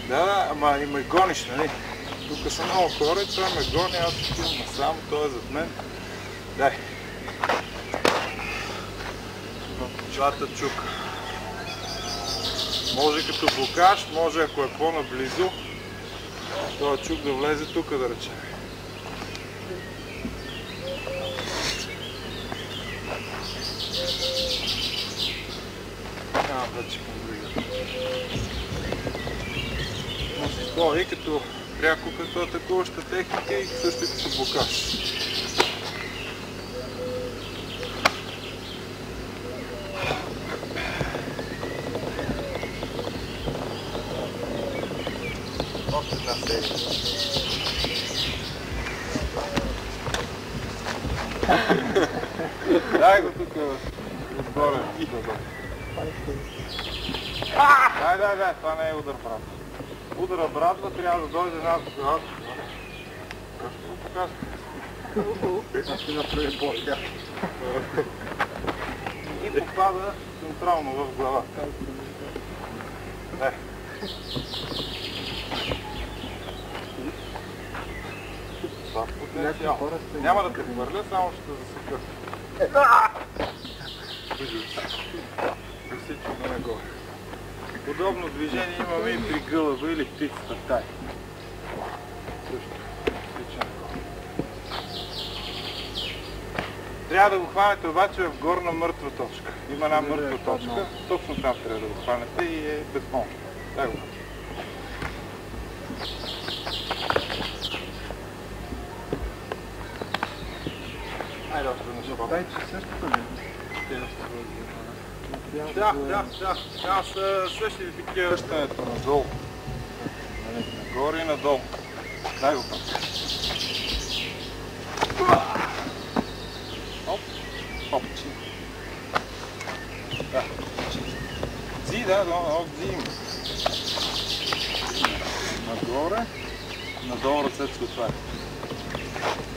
Да, ама и ме гониш, нали? Тук са много хора и той ме гони, аз отивам насам, той е зад мен. Дай. Двата чука. Може като блокаж, може ако е по-наблизо, този чук да влезе тук, да речем. Няма вече към другия. Но си стои като пряко като атакуваща техника и също като блокаж. Още една серия. Дай го тук отгоре. Дай, това не е удар брат. Удара братва трябва да дойде една тогава. Как ще го покажа? Аз ще направи по-ля. И попада централно в глава. Дай. Това потенциал. Няма да те хвърля, само ще те засека. Пресичам да нагоре. Подобно движение имаме и при гълъба или птицата тай. Също. Пресичам нагоре. Трябва да го хванете обаче в горна мъртва точка. Има една мъртва точка, точно там трябва да го хванете и е безмолно. Дай го. Айде още веднъж. Дай, че същото не е. Да. Там са същите такива връщането надолу. Нагоре и надолу. Дай го. Оп. Да. Дзи, да, дзи има. Нагоре, надолу ръцете се отварят.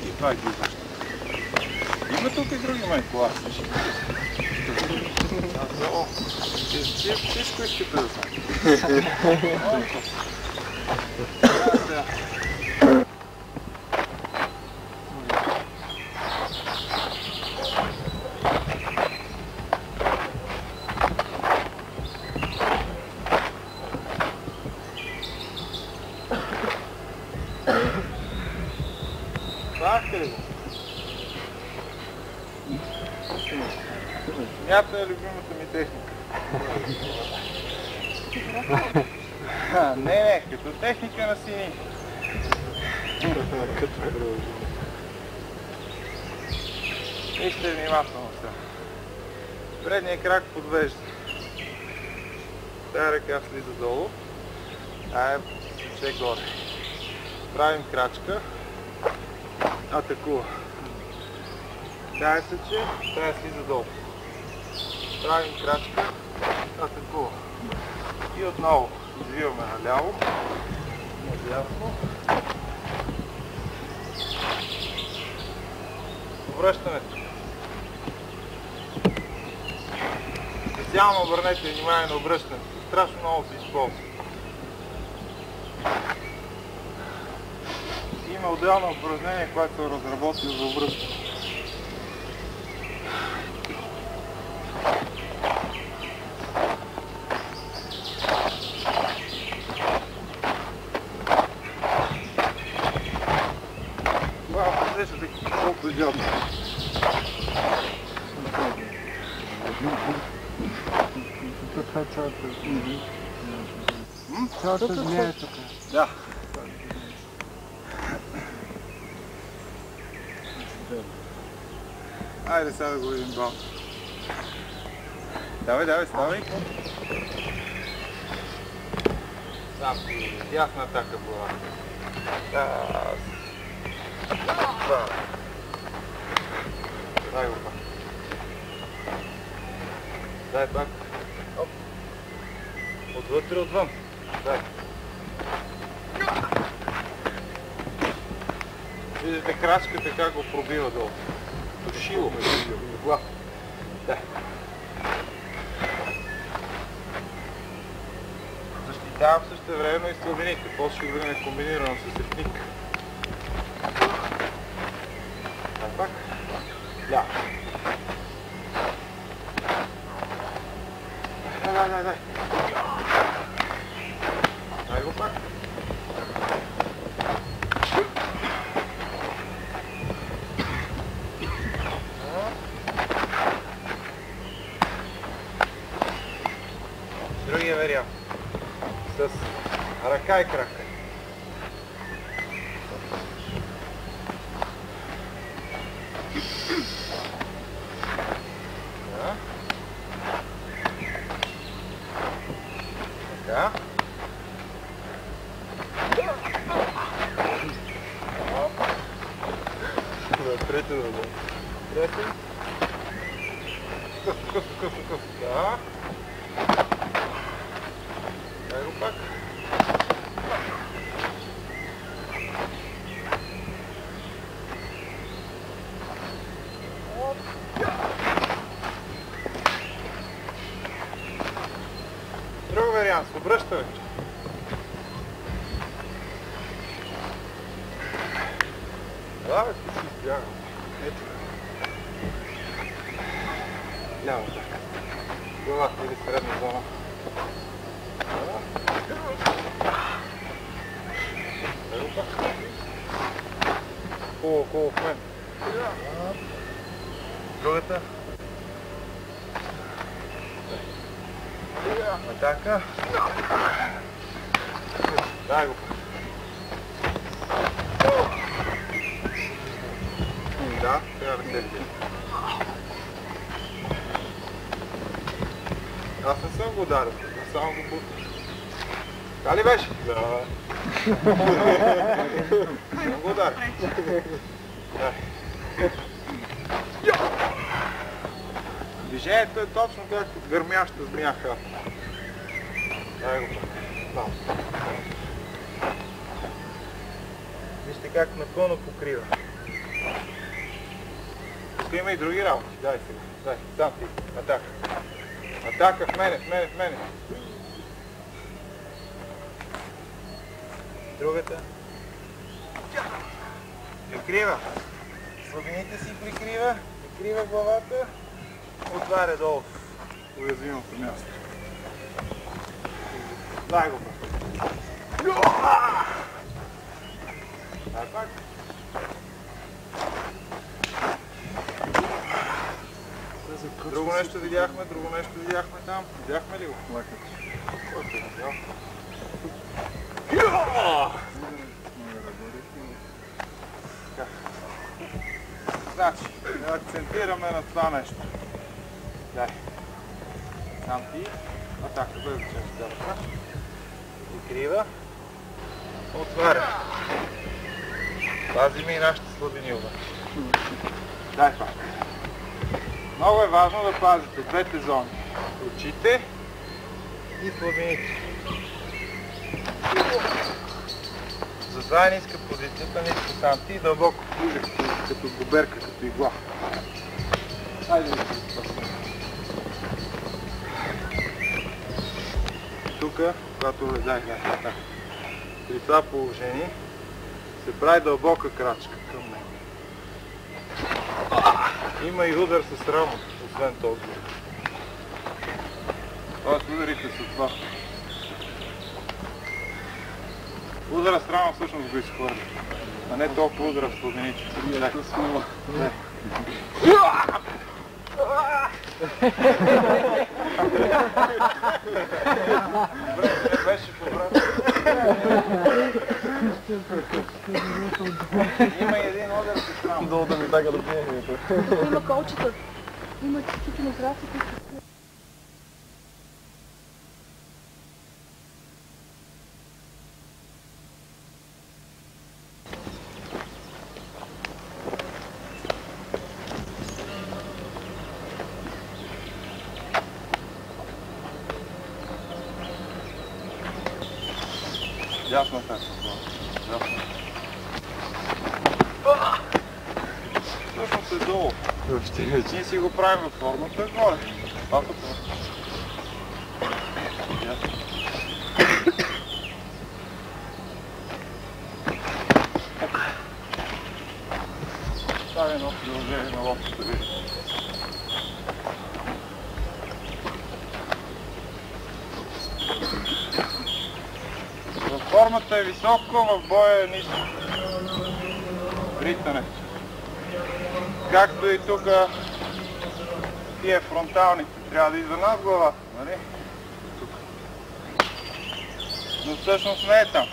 И това ги връща. Има тук и други майко-класи. Всичко искате да знаете. Бахте ли го? Мята е любимата ми техника. Не, като техника на сини. Вижте внимателно сега. Предният крак подвежда. Тая ръка слиза долу. Тая се горе. Правим крачка. Атакува. Тая сече, тая слиза долу. Правим крачка. Атакува. И отново извиваме наляво. Надясно. Връщането. Специално обърнете внимание на обръщането. Страшно много се използва. Има отделно упражнение, което се разработил за обръщане. Колко изядно. Цялата змия е тук. Да. Айде сега да го видим бал. Давай, ставай. Сам си, ясна атака была. Дай го пак. Дай пак. Оп. Отвътре, отвън. Дай. Виждате крачката как го пробива долу. Шило. Глав. Дай. Защитавам също време и слабините. После ще бъде комбинирано с етник. Дай пак. Да. Дай. Дай го пак. Другия вариант. С ръка и крака. Така. Трето да бъде. Трето. Късно. Да. Дай го пак. Друг вариант, се обръщаме. Да, бе, ти си избягам. Ето. Ляво така. Главата или средна зона. Колко в мен. Другата. Атака. Дай го. Да, трябва да се види. Аз не съм го ударил, аз само го бутнах. Така ли беше? Да. Съм го ударил. Движението е точно както гърмяща змияха. Дай го пак. Вижте как напълно покрива. Тук има и други работи. Дай сега. Дай, сам ти. Атака. Атака в мене, в мене, в мене. Другата. Прикрива. Слабините си прикрива. Прикрива главата. Отваря долу в уязвимото място. Дай го пак. Дай пак. Друго нещо видяхме там. Видяхме ли го? Значи, да акцентираме на това нещо. Дай. Сам ти. Атака, без значение. Прикрива. Отваря. Пази ми и нашите слабини обаче. Дай пак. Много е важно да пазите двете зони. Очите и слабините. Затова е ниска позицията, ниска сам ти и дълбоко влиза като губерка, като игла. Хайде да си спасим. Тук, когато дай, при това положение се прави дълбока крачка към него. Има и удар с рамо, освен този. Тоест ударите са това. Удара с рамо всъщност го изхвърля, а не толкова удара в слабиниче. Не беше по-брат. Има и един удар с рамо. Долу да ми тага да приемето. Има колчета. Има чистите на графи, които са... Ясно така. Ясно. Всъщност е долу. Ние си го правим във формата горе. Папата. Това е едно приложение на лопата ви. Формата е високо, в боя е ниско. Ритането. Както и тук тия фронталните. Трябва да идва над главата, нали? Тук. Но всъщност не е там.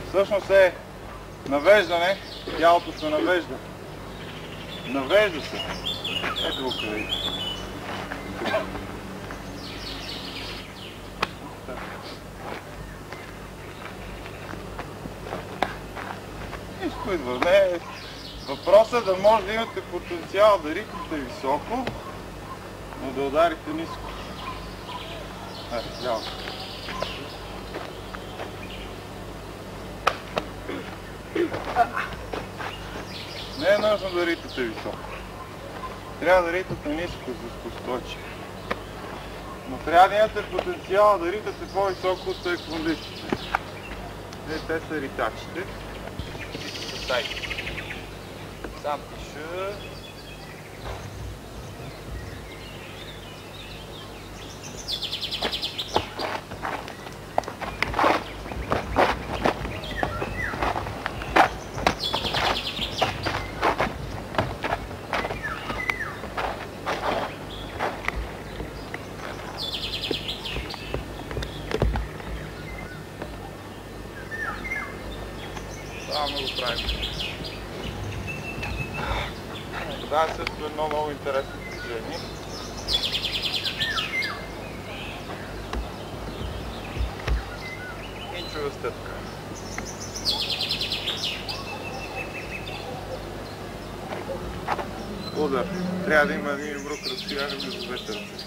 Всъщност е навеждане, тялото се навежда. Навежда се. Ето го къде. Не, въпросът е да може да имате потенциал да ритнете високо, но да ударите ниско. Ясно. Не е нужно да ритате високо. Трябва да ритате ниско, за устойчиво. Но трябва да имате потенциал да ритате по-високо от таеквондистите. Те са ритачите. Сам пиша. Само го правим. Това е също едно много интересно движение. Инчова стъпка. Удар. Трябва да има един обрук разстояние между двете ръце.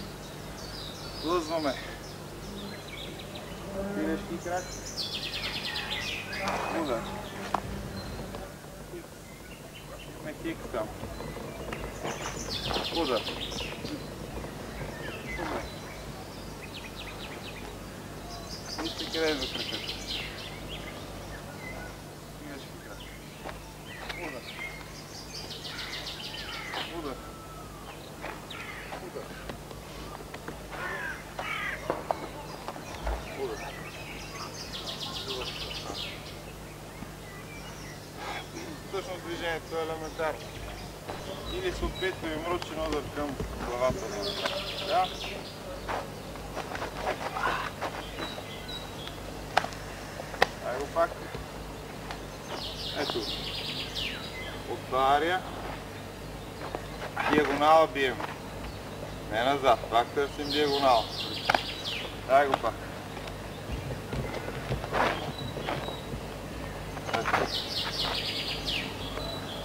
Плъзваме. Пилешки крак. Удар. Не хик там. Удар. Вижте къде е за краката. Пилешки крак. Удар. Удар. Удар. Удар. Всъщност движението е елементарно. Или се опитва и мручен удар към главата. Да. Ай го пак. Ето. Отваря. Диагонала бием. Не назад, пак търсим диагонал. Дай го пак.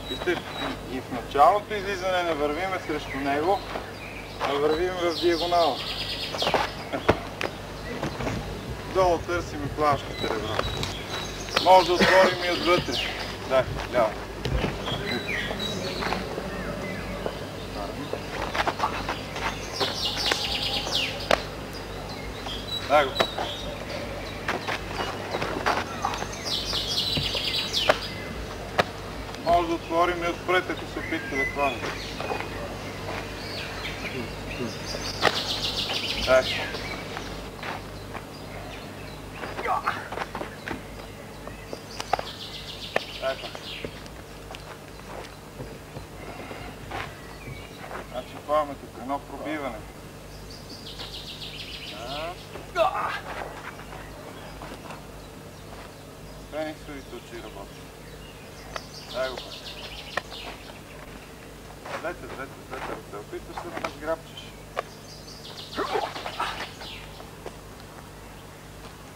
Вижте, и в началното излизане не вървиме срещу него, а вървим в диагонала. Долу търсим и плаващите ребра. Може да отворим и отвътре. Дай, ляво. Дай го. Може да отворим и отпред, ако се опитате да хванем. Дай. Дай пак. Значи хваме тук едно пробиване. Фениксовите очи работят. Дай го пак. Двете ръце. Опитваш се да надграбчиш.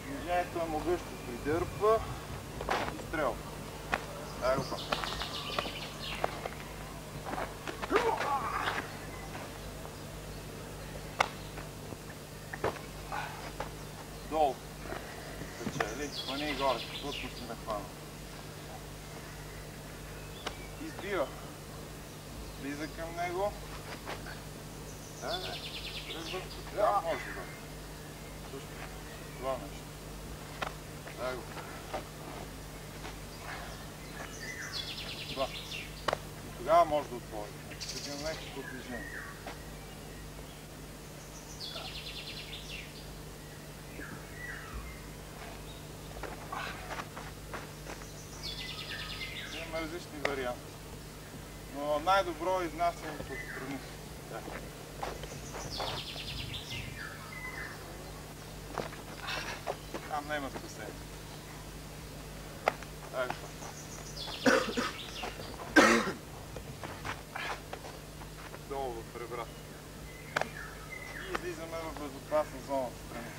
Движението е могъщо. Придърпа и стрелва. Дай го пак. Долу. Печели. Хвани и горе. Плътно си ме хвана. Избива. Влиза към него. Да. Да, може да. Също. Това нещо. Дай го. Това. И тогава може да отвори. С един леко движение. Имаме различни варианти. Но най-добро е изнасянето от страни. Да. Там няма спасение. Дай го. Долу в ребрата. И излизаме в безопасна зона от страни.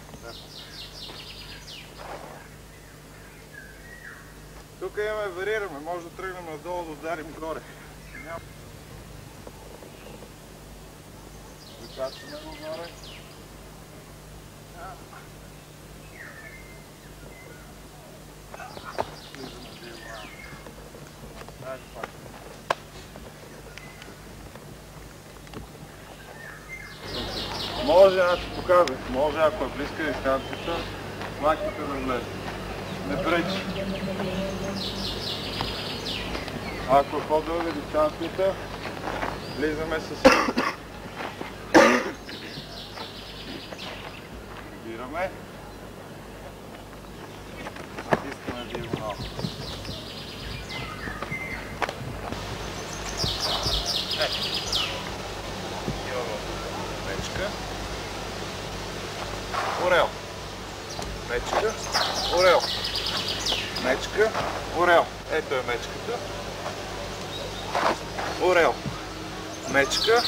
Тук имаме варираме, може да тръгнем надолу да ударим горе. Закачваме го горе. Слизаме диагонално. Дай пак. Може, аз ти покажа. Може, ако е близка дистанцията, лаките да влезе. Не пречи. Ако е по-дълга дистанцията, влизаме с... Пробираме. Натискаме диагонал. Имаме мечка. Орел. Мечка. Орел. Мечка. Орел. Ето е мечката. Орел. мечка,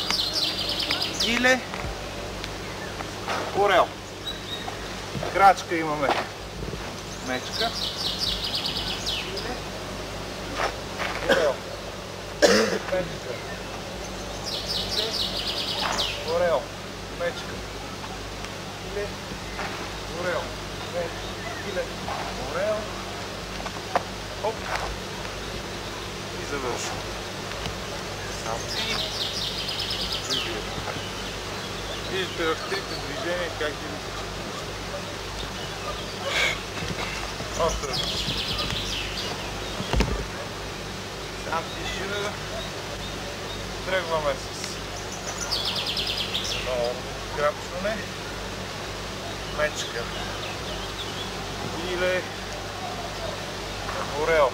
пиле, орел. Крачка имаме мечка, пиле, орел. Мечка, пиле, орел. Мечка, пиле, орел. Пиле, орел. Оп. И завършвам. Самци. Виждате в трите движения как ги остро. Самци ще тръгваме с едно грабчване. Мечка. Пиле. Орел.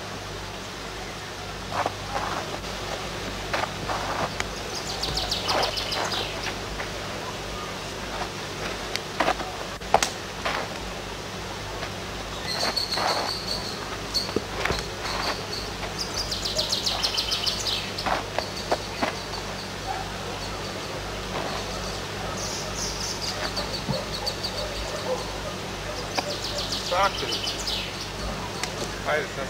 Хайде сега.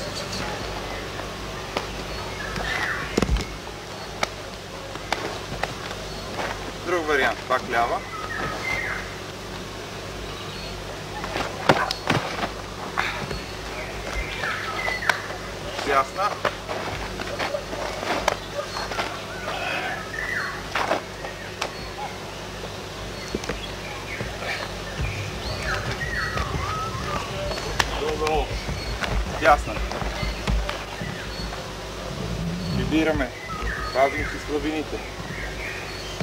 Друг вариант, пак лява. Дясна. Долу. Дясна. Прибираме. Пазим си слабините.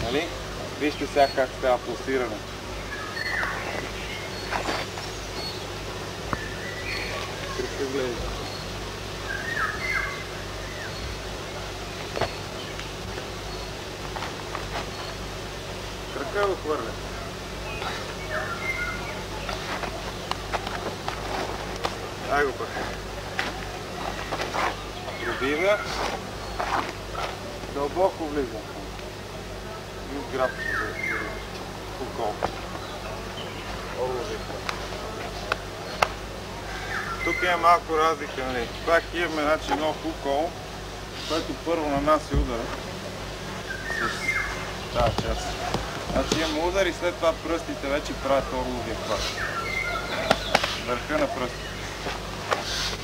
Нали? Вижте сега как става пулсиране. Кръка гледай. Кръка го хвърля. Дай го пък. Пробива. Дълбоко влиза. И отграбча за кукол. Тук има малко разлика, нали? Пак имаме едно кукол, което първо нанася удара с тази част. Значи имаме удар и след това пръстите вече правят орловия хват. Върха на пръстите.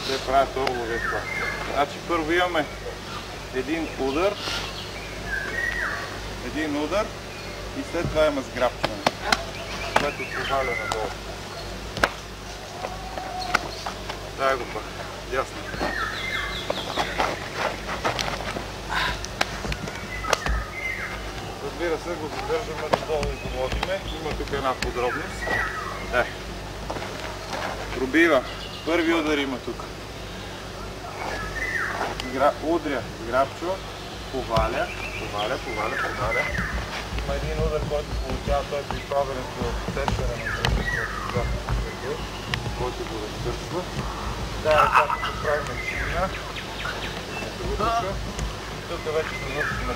Те правят орловия хват. Значи първо имаме един удар и след това има сграбчване, което поваля надолу. Дай го пак, ясно. Разбира се, го задържаме надолу и го водиме. Има тук една подробност. Пробива. Първи удар има тук. Удря, грабчва, поваля. Има един удар, който получава той при падането от центъра на кръста, който го разтърсва. Тая ръка тук правим ширина. Тук вече завършим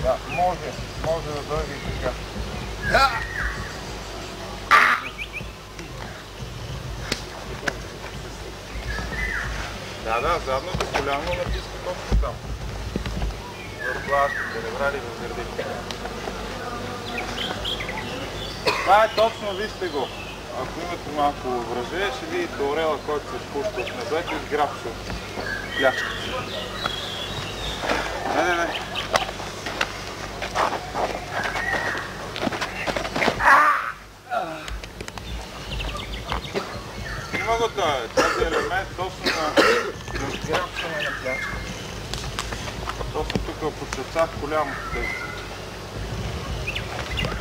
да, може да дойде и така. Да, задното коляно натиска точно там. В главите, ребрали в гърдите. Това е точно, вижте го. Ако имате малко враже, ще видите орела, който се спуща от небето и сграбчва плячката. Не. Има го този елемент точно на сграбчване на плячката. Точно тук подчертах голямото действие.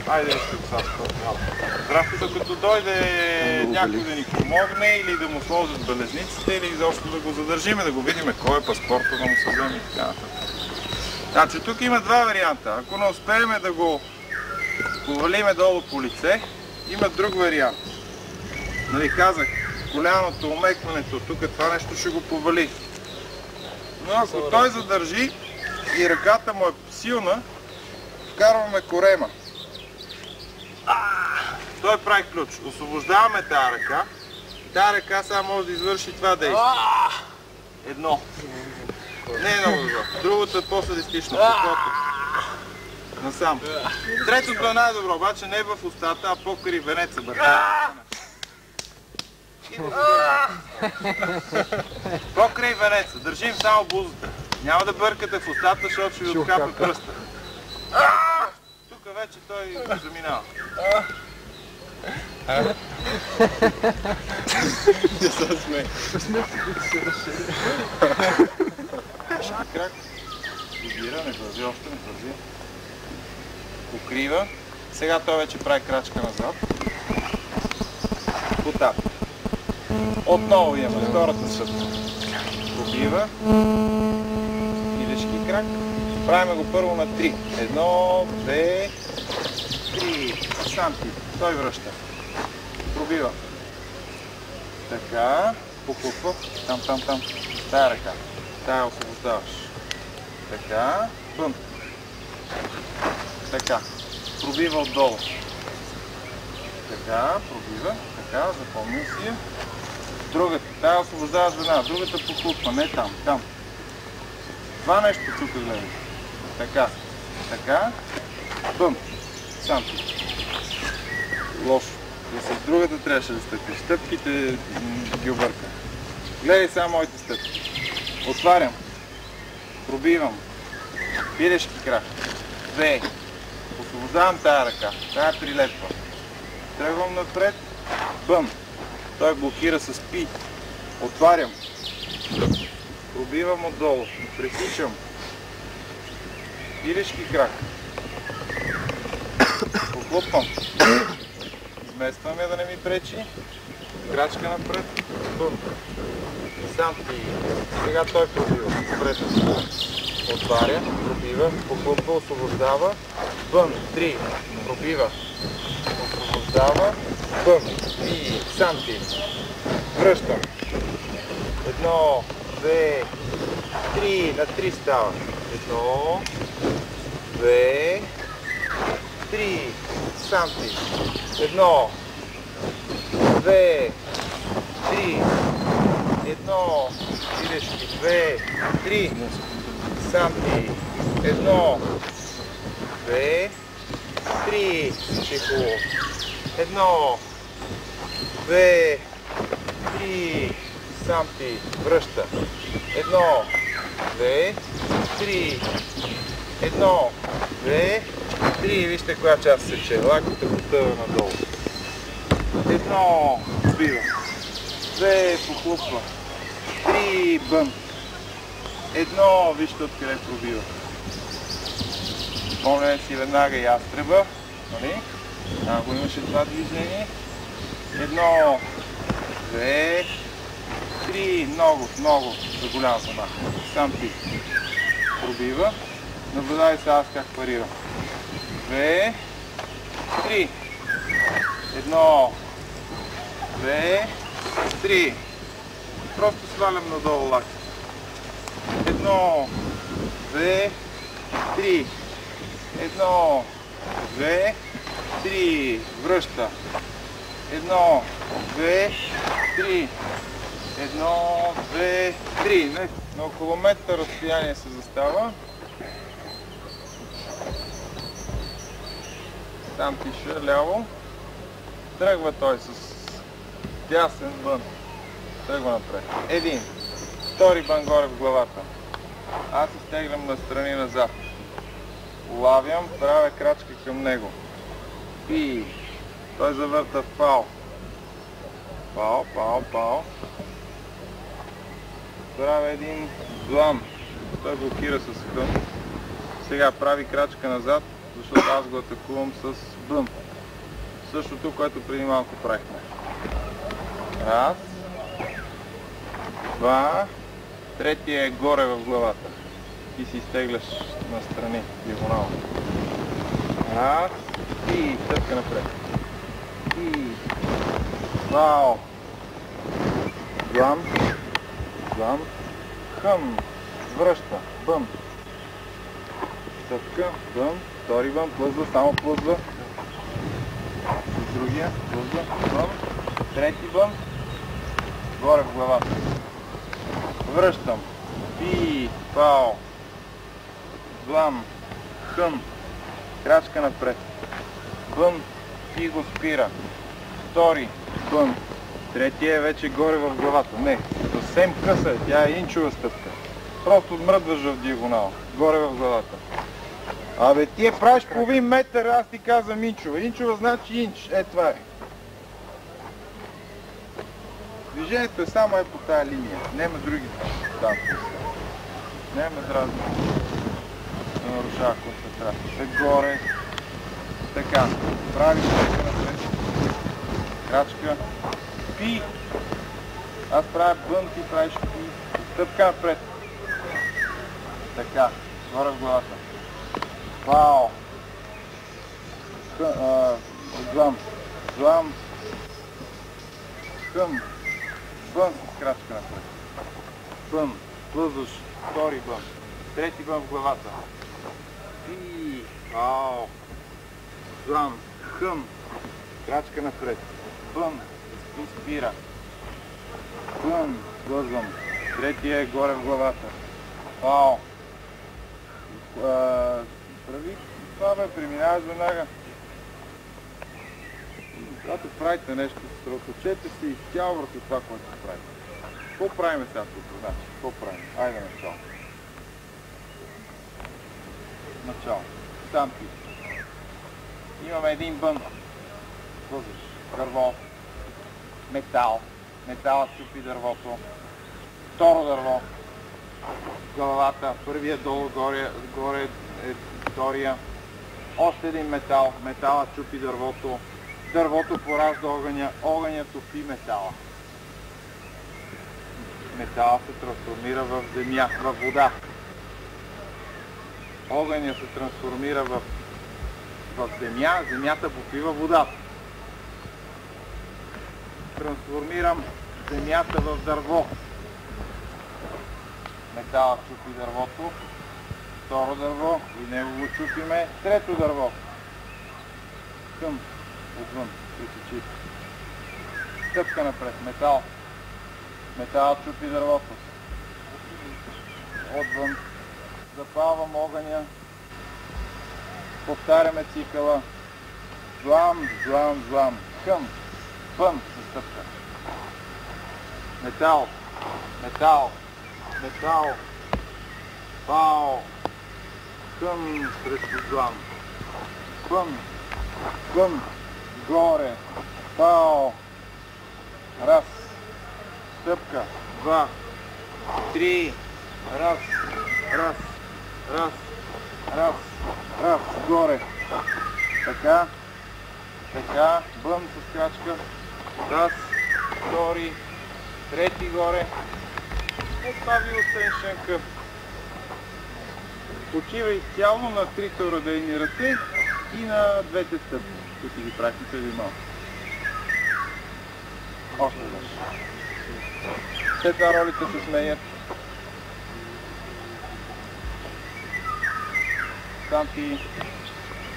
Айде да се отсаска малко. Здрасти, докато дойде някой да ни помогне или да му сложат белезниците или изобщо да го задържиме, да го видим кой е паспорта, да му се вземе и така нататък. Значи тук има два варианта. Ако не успеем да го повалиме долу по лице, има друг вариант. Нали казах, коляното, омекването, тук това нещо ще го повали. Но ако той задържи, и ръката му е силна, вкарваме корема. Той прави ключ. Освобождаваме тази ръка. Тази ръка само може да извърши това действие. Едно. Не е много добро. Другото е по-садистично. Насам. Третото е най-добро, обаче не в устата, а по-край венеца бърка. По-край венеца. Държим само бузата. Няма да бъркате в устата, защото ще ви откапа пръста. Тук вече той заминава. Не се смей. Крак. Добира, не бързи още, не бързи. Покрива. Сега той вече прави крачка назад. Потап. Отново имаме втората съдна. Пробива. Идешки крак. Правим го първо на 3. 1, 2, 3. Санти. Той връща. Пробива. Така. Покупва. Там. Тая ръка. Тая освобождаваш. Така. Бъм. Така. Пробива отдолу. Така. Пробива. Така. Запомнил си я. Другата. Тая освобождаваш веднага. Другата покупва. Не там. Там. Това нещо тук гледай. Така. Така. Бъм. Сам. Лошо. И с другата трябваше да стъпиш. Стъпките ги обърка. Гледай само моите стъпки. Отварям. Пробивам. Пилешки крак. 2. Освобождавам тая ръка. Тая прилепва. Тръгвам напред. Бъм. Той блокира с пи. Отварям. Пробивам отдолу. Пресичам. Пилешки крак. Поклопвам. Измествам я да не ми пречи. Крачка напред. Бъм. Сам ти. Сега той пробива. Напред. Отваря. Пробива. Поклопва. Освобождава. Бъм. 3. Пробива. Освобождава. Бъм. И сам ти. Връщам. 1, 2, 3. На 3 става. 1, 2, 3. Сам ти. 1, 2, 3. 1. Идешки. 2, 3. Сам ти. 1, 2, 3. Чихо. 1, 2, 3. Сам ти. Връща. 1, 2, 3. 1, 2, 3. Вижте коя част се че. Лаката потъва надолу. 1. Бива. 2. Похлупва. 3. Бъм. 1. Вижте откъде пробива. Помня си веднага ястреба. Нали? Го имаше това движение. 1. 2. 3. Много. За голям замах. Сам ти. Пробива. Наблюдай се аз как парирам. 2. 3. 1. 2. 3. Просто свалям надолу лакта. 1. 2. 3. 1. 2. 3. Връща. 1. 2. 3. 1, 2, 3. На около метър разстояние се застава. Там пише ляво. Тръгва той с дясен бън. Тръгва напред. Един. Втори бън горе в главата. Аз изтеглям настрани назад. Улавям, правя крачка към него. И той завърта в пау. Пау. Правя един блам. Той блокира с хъм. Сега прави крачка назад, защото аз го атакувам с бъм. Същото, което преди малко правихме. Раз. Два. Третия е горе в главата. Ти си изтегляш настрани, диагонално. Раз. И стъпка напред. И. Вау. Блам. Хъм. Връща. Бъм. Стъпка, бъм, втори бъм, плъзва, само плъзва. С другия, плъзва, бъм, трети бъм, горе в главата. Връщам. Пи, пао, блам, хъм, крачка напред. Бъм, пи го спира. Втори бъм. Третия е вече горе в главата. Не, съвсем къса е, тя е инчова стъпка. Просто мръдваш в диагонал, горе в главата. Абе, ти я правиш половин метър, аз ти казвам инчова. Инчова значи инч, е това е. Движението е само по тая линия, няма други там. Няма дразни. Да нарушава концентрацията. Горе. Така. Прави крачка напред. Крачка. Пи. Аз правя бън, ти правиш пи. Стъпка напред. Така. Горе в главата. Вау. Злам. Злам. Хъм. Бън с крачка напред. Бън. Плъзваш. Втори бън. Трети бън в главата. Пи. Вау. Злам. Хъм. Крачка напред. Бън. Спира. Бън. Плъзвам. Третия е горе в главата. Вау. Прави това, бе, преминаваш веднага. Когато правите нещо, съсредоточете се изцяло върху това, което правите. Какво правим сега тук? Значи, какво правим? Айде начало. Начало. Там ти. Имаме един бън. Възиш. Дърво. Метал. Металът чупи дървото. Второ дърво. Главата. Първия долу, горе е втория. Още един метал. Металът чупи дървото. Дървото поражда огъня. Огъня топи метала. Металът се трансформира в земя, в вода. Огъня се трансформира в земя, земята попива водата. Трансформирам земята в дърво. Металът чупи дървото. Второ дърво и него го чупиме. Трето дърво. Към, отвън, пресечи. Стъпка напред, метал. Металът чупи дървото. Отвън. Запалвам огъня. Повтаряме цикъла. Злам, злам, злам. Хъм. Пъм се стъпка. Метал. Метал. Метал. Пао. Хъм срещу злам. Пъм. Пъм. Горе. Пао. Раз. Стъпка. Два. Три. Раз. Раз. Раз. Раз. Раз. Горе. Така. Така. Бъм с крачка. Раз. Втори. Трети горе. Остави осеншен къп. Почива изцяло на трите уредени ръце и на двете стъпки, които ги правихме преди малко. Още веднъж. След това ролите се сменят. Там ти...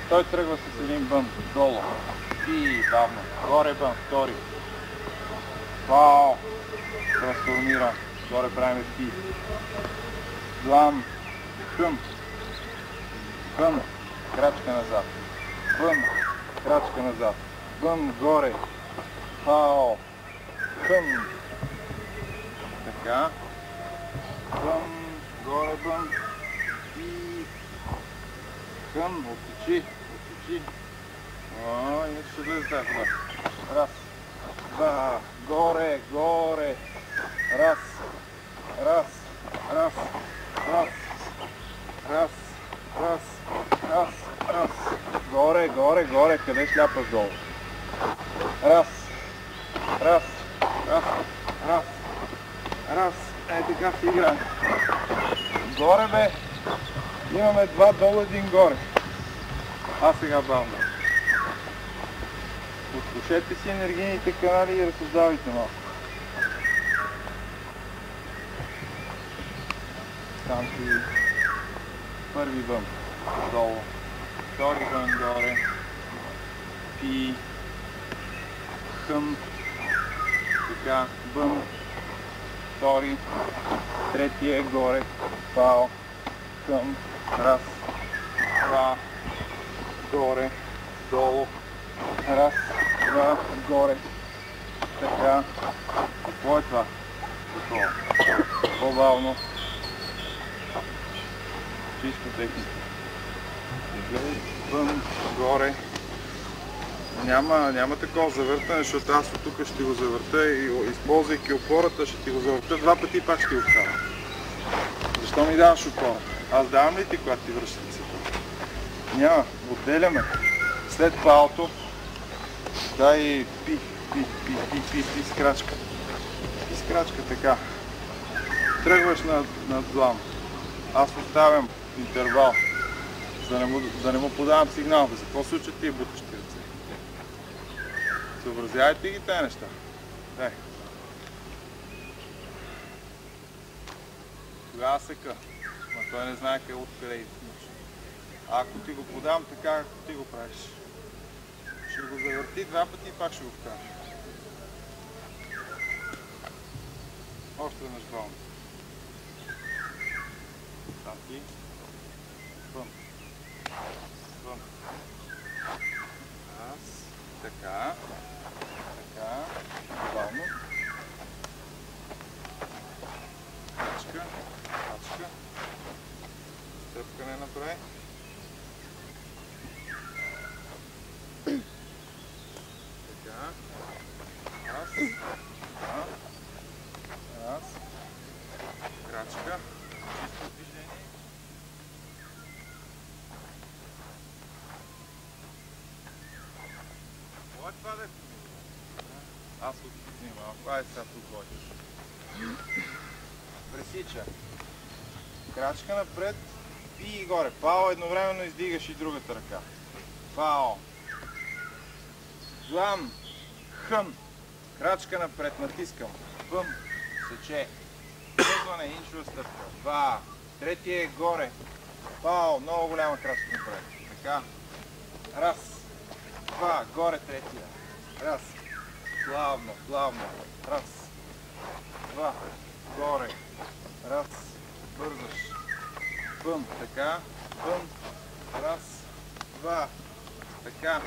Той тръгва с един бън долу. И бавно. Горе бън, втори. Вау! Трансформира. Горе правим пи. Злам. Хъм. Бъм. Крачка назад. Бъм. Крачка назад. Бъм. Горе. Пао. Хъм. Така. Бъм. Горе бъм. И... Хъм. Отучи. Отучи. О, иначе ще влезе тази вода. Раз. Два. Горе. Горе. Раз. Раз. Раз. Раз. Раз. Раз. Раз. Раз. Горе, горе, горе. Къде шляпаш долу? Раз. Раз. Раз. Раз. Раз. Ей така се играе. Горе, бе. Имаме два долу, един горе. А сега бавно. Послушете си енергийните канали и разсъждавайте малко. Там си първи бъм. долу. Втори вън горе. Пи. Хъм. Така, бъм. Втори. Третия е горе. Пао. Хъм. Раз. Два. Горе. Долу. Раз. Два. Горе. Така. Какво е това? Такова. По-бавно. Чиста техника. Вън, горе. Няма такова завъртане, защото аз от тук ще го завърта и използвайки опората ще ти го завърта два пъти и пак ще го вкарам. Защо ми даваш опора? Аз давам ли ти, когато ти връщаш лицето? Няма. Отделяме. След палто дай пи с крачка. Пи с крачка така. Тръгваш на длан. Аз оставям интервал, за да не му подавам сигнал. За какво случва тия бутащи ръце? Съобразявайте ги тези неща. Дай. Тогава сека. Ма той не знае откъде идва. Ако ти го подам така, както ти го правиш, ще го завърти два пъти и пак ще го вкараш. Още веднъж бавно. Там ти. Вън. Вън. Аз. Така. Така. Бавно. Крачка. Крачка. Стъпка не направи. Така. Раз. Два. Раз. Крачка. Чисто движение. Това е това, дето ми го. Аз отнимавам. Това е сега тук водиш. Пресича. Крачка напред и горе. Пао, едновременно издигаш и другата ръка. Пао. Злам. Хъм. Крачка напред, натискам. Бъм. Сече. Вързване, инчова стъпка. Два. Третия е горе. Пао, много голяма крачка напред. Така. Раз. Два. Горе третия. Раз. Плавно, плавно. Раз. Два. Горе. Раз. Бързаш. Бъм. Така. Бъм. Раз. Два. Така.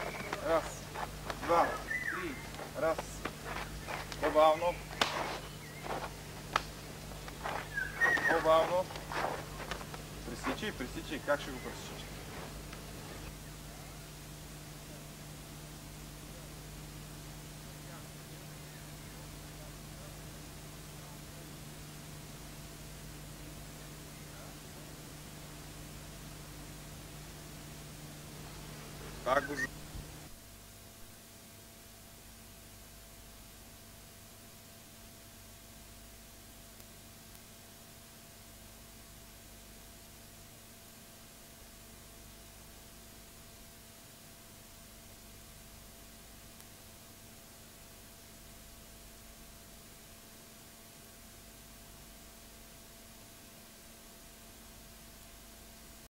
Раз. Два. Три. Раз. По-бавно. По-бавно. Пресичай, пресичай. Как ще го пресичаш? Пак го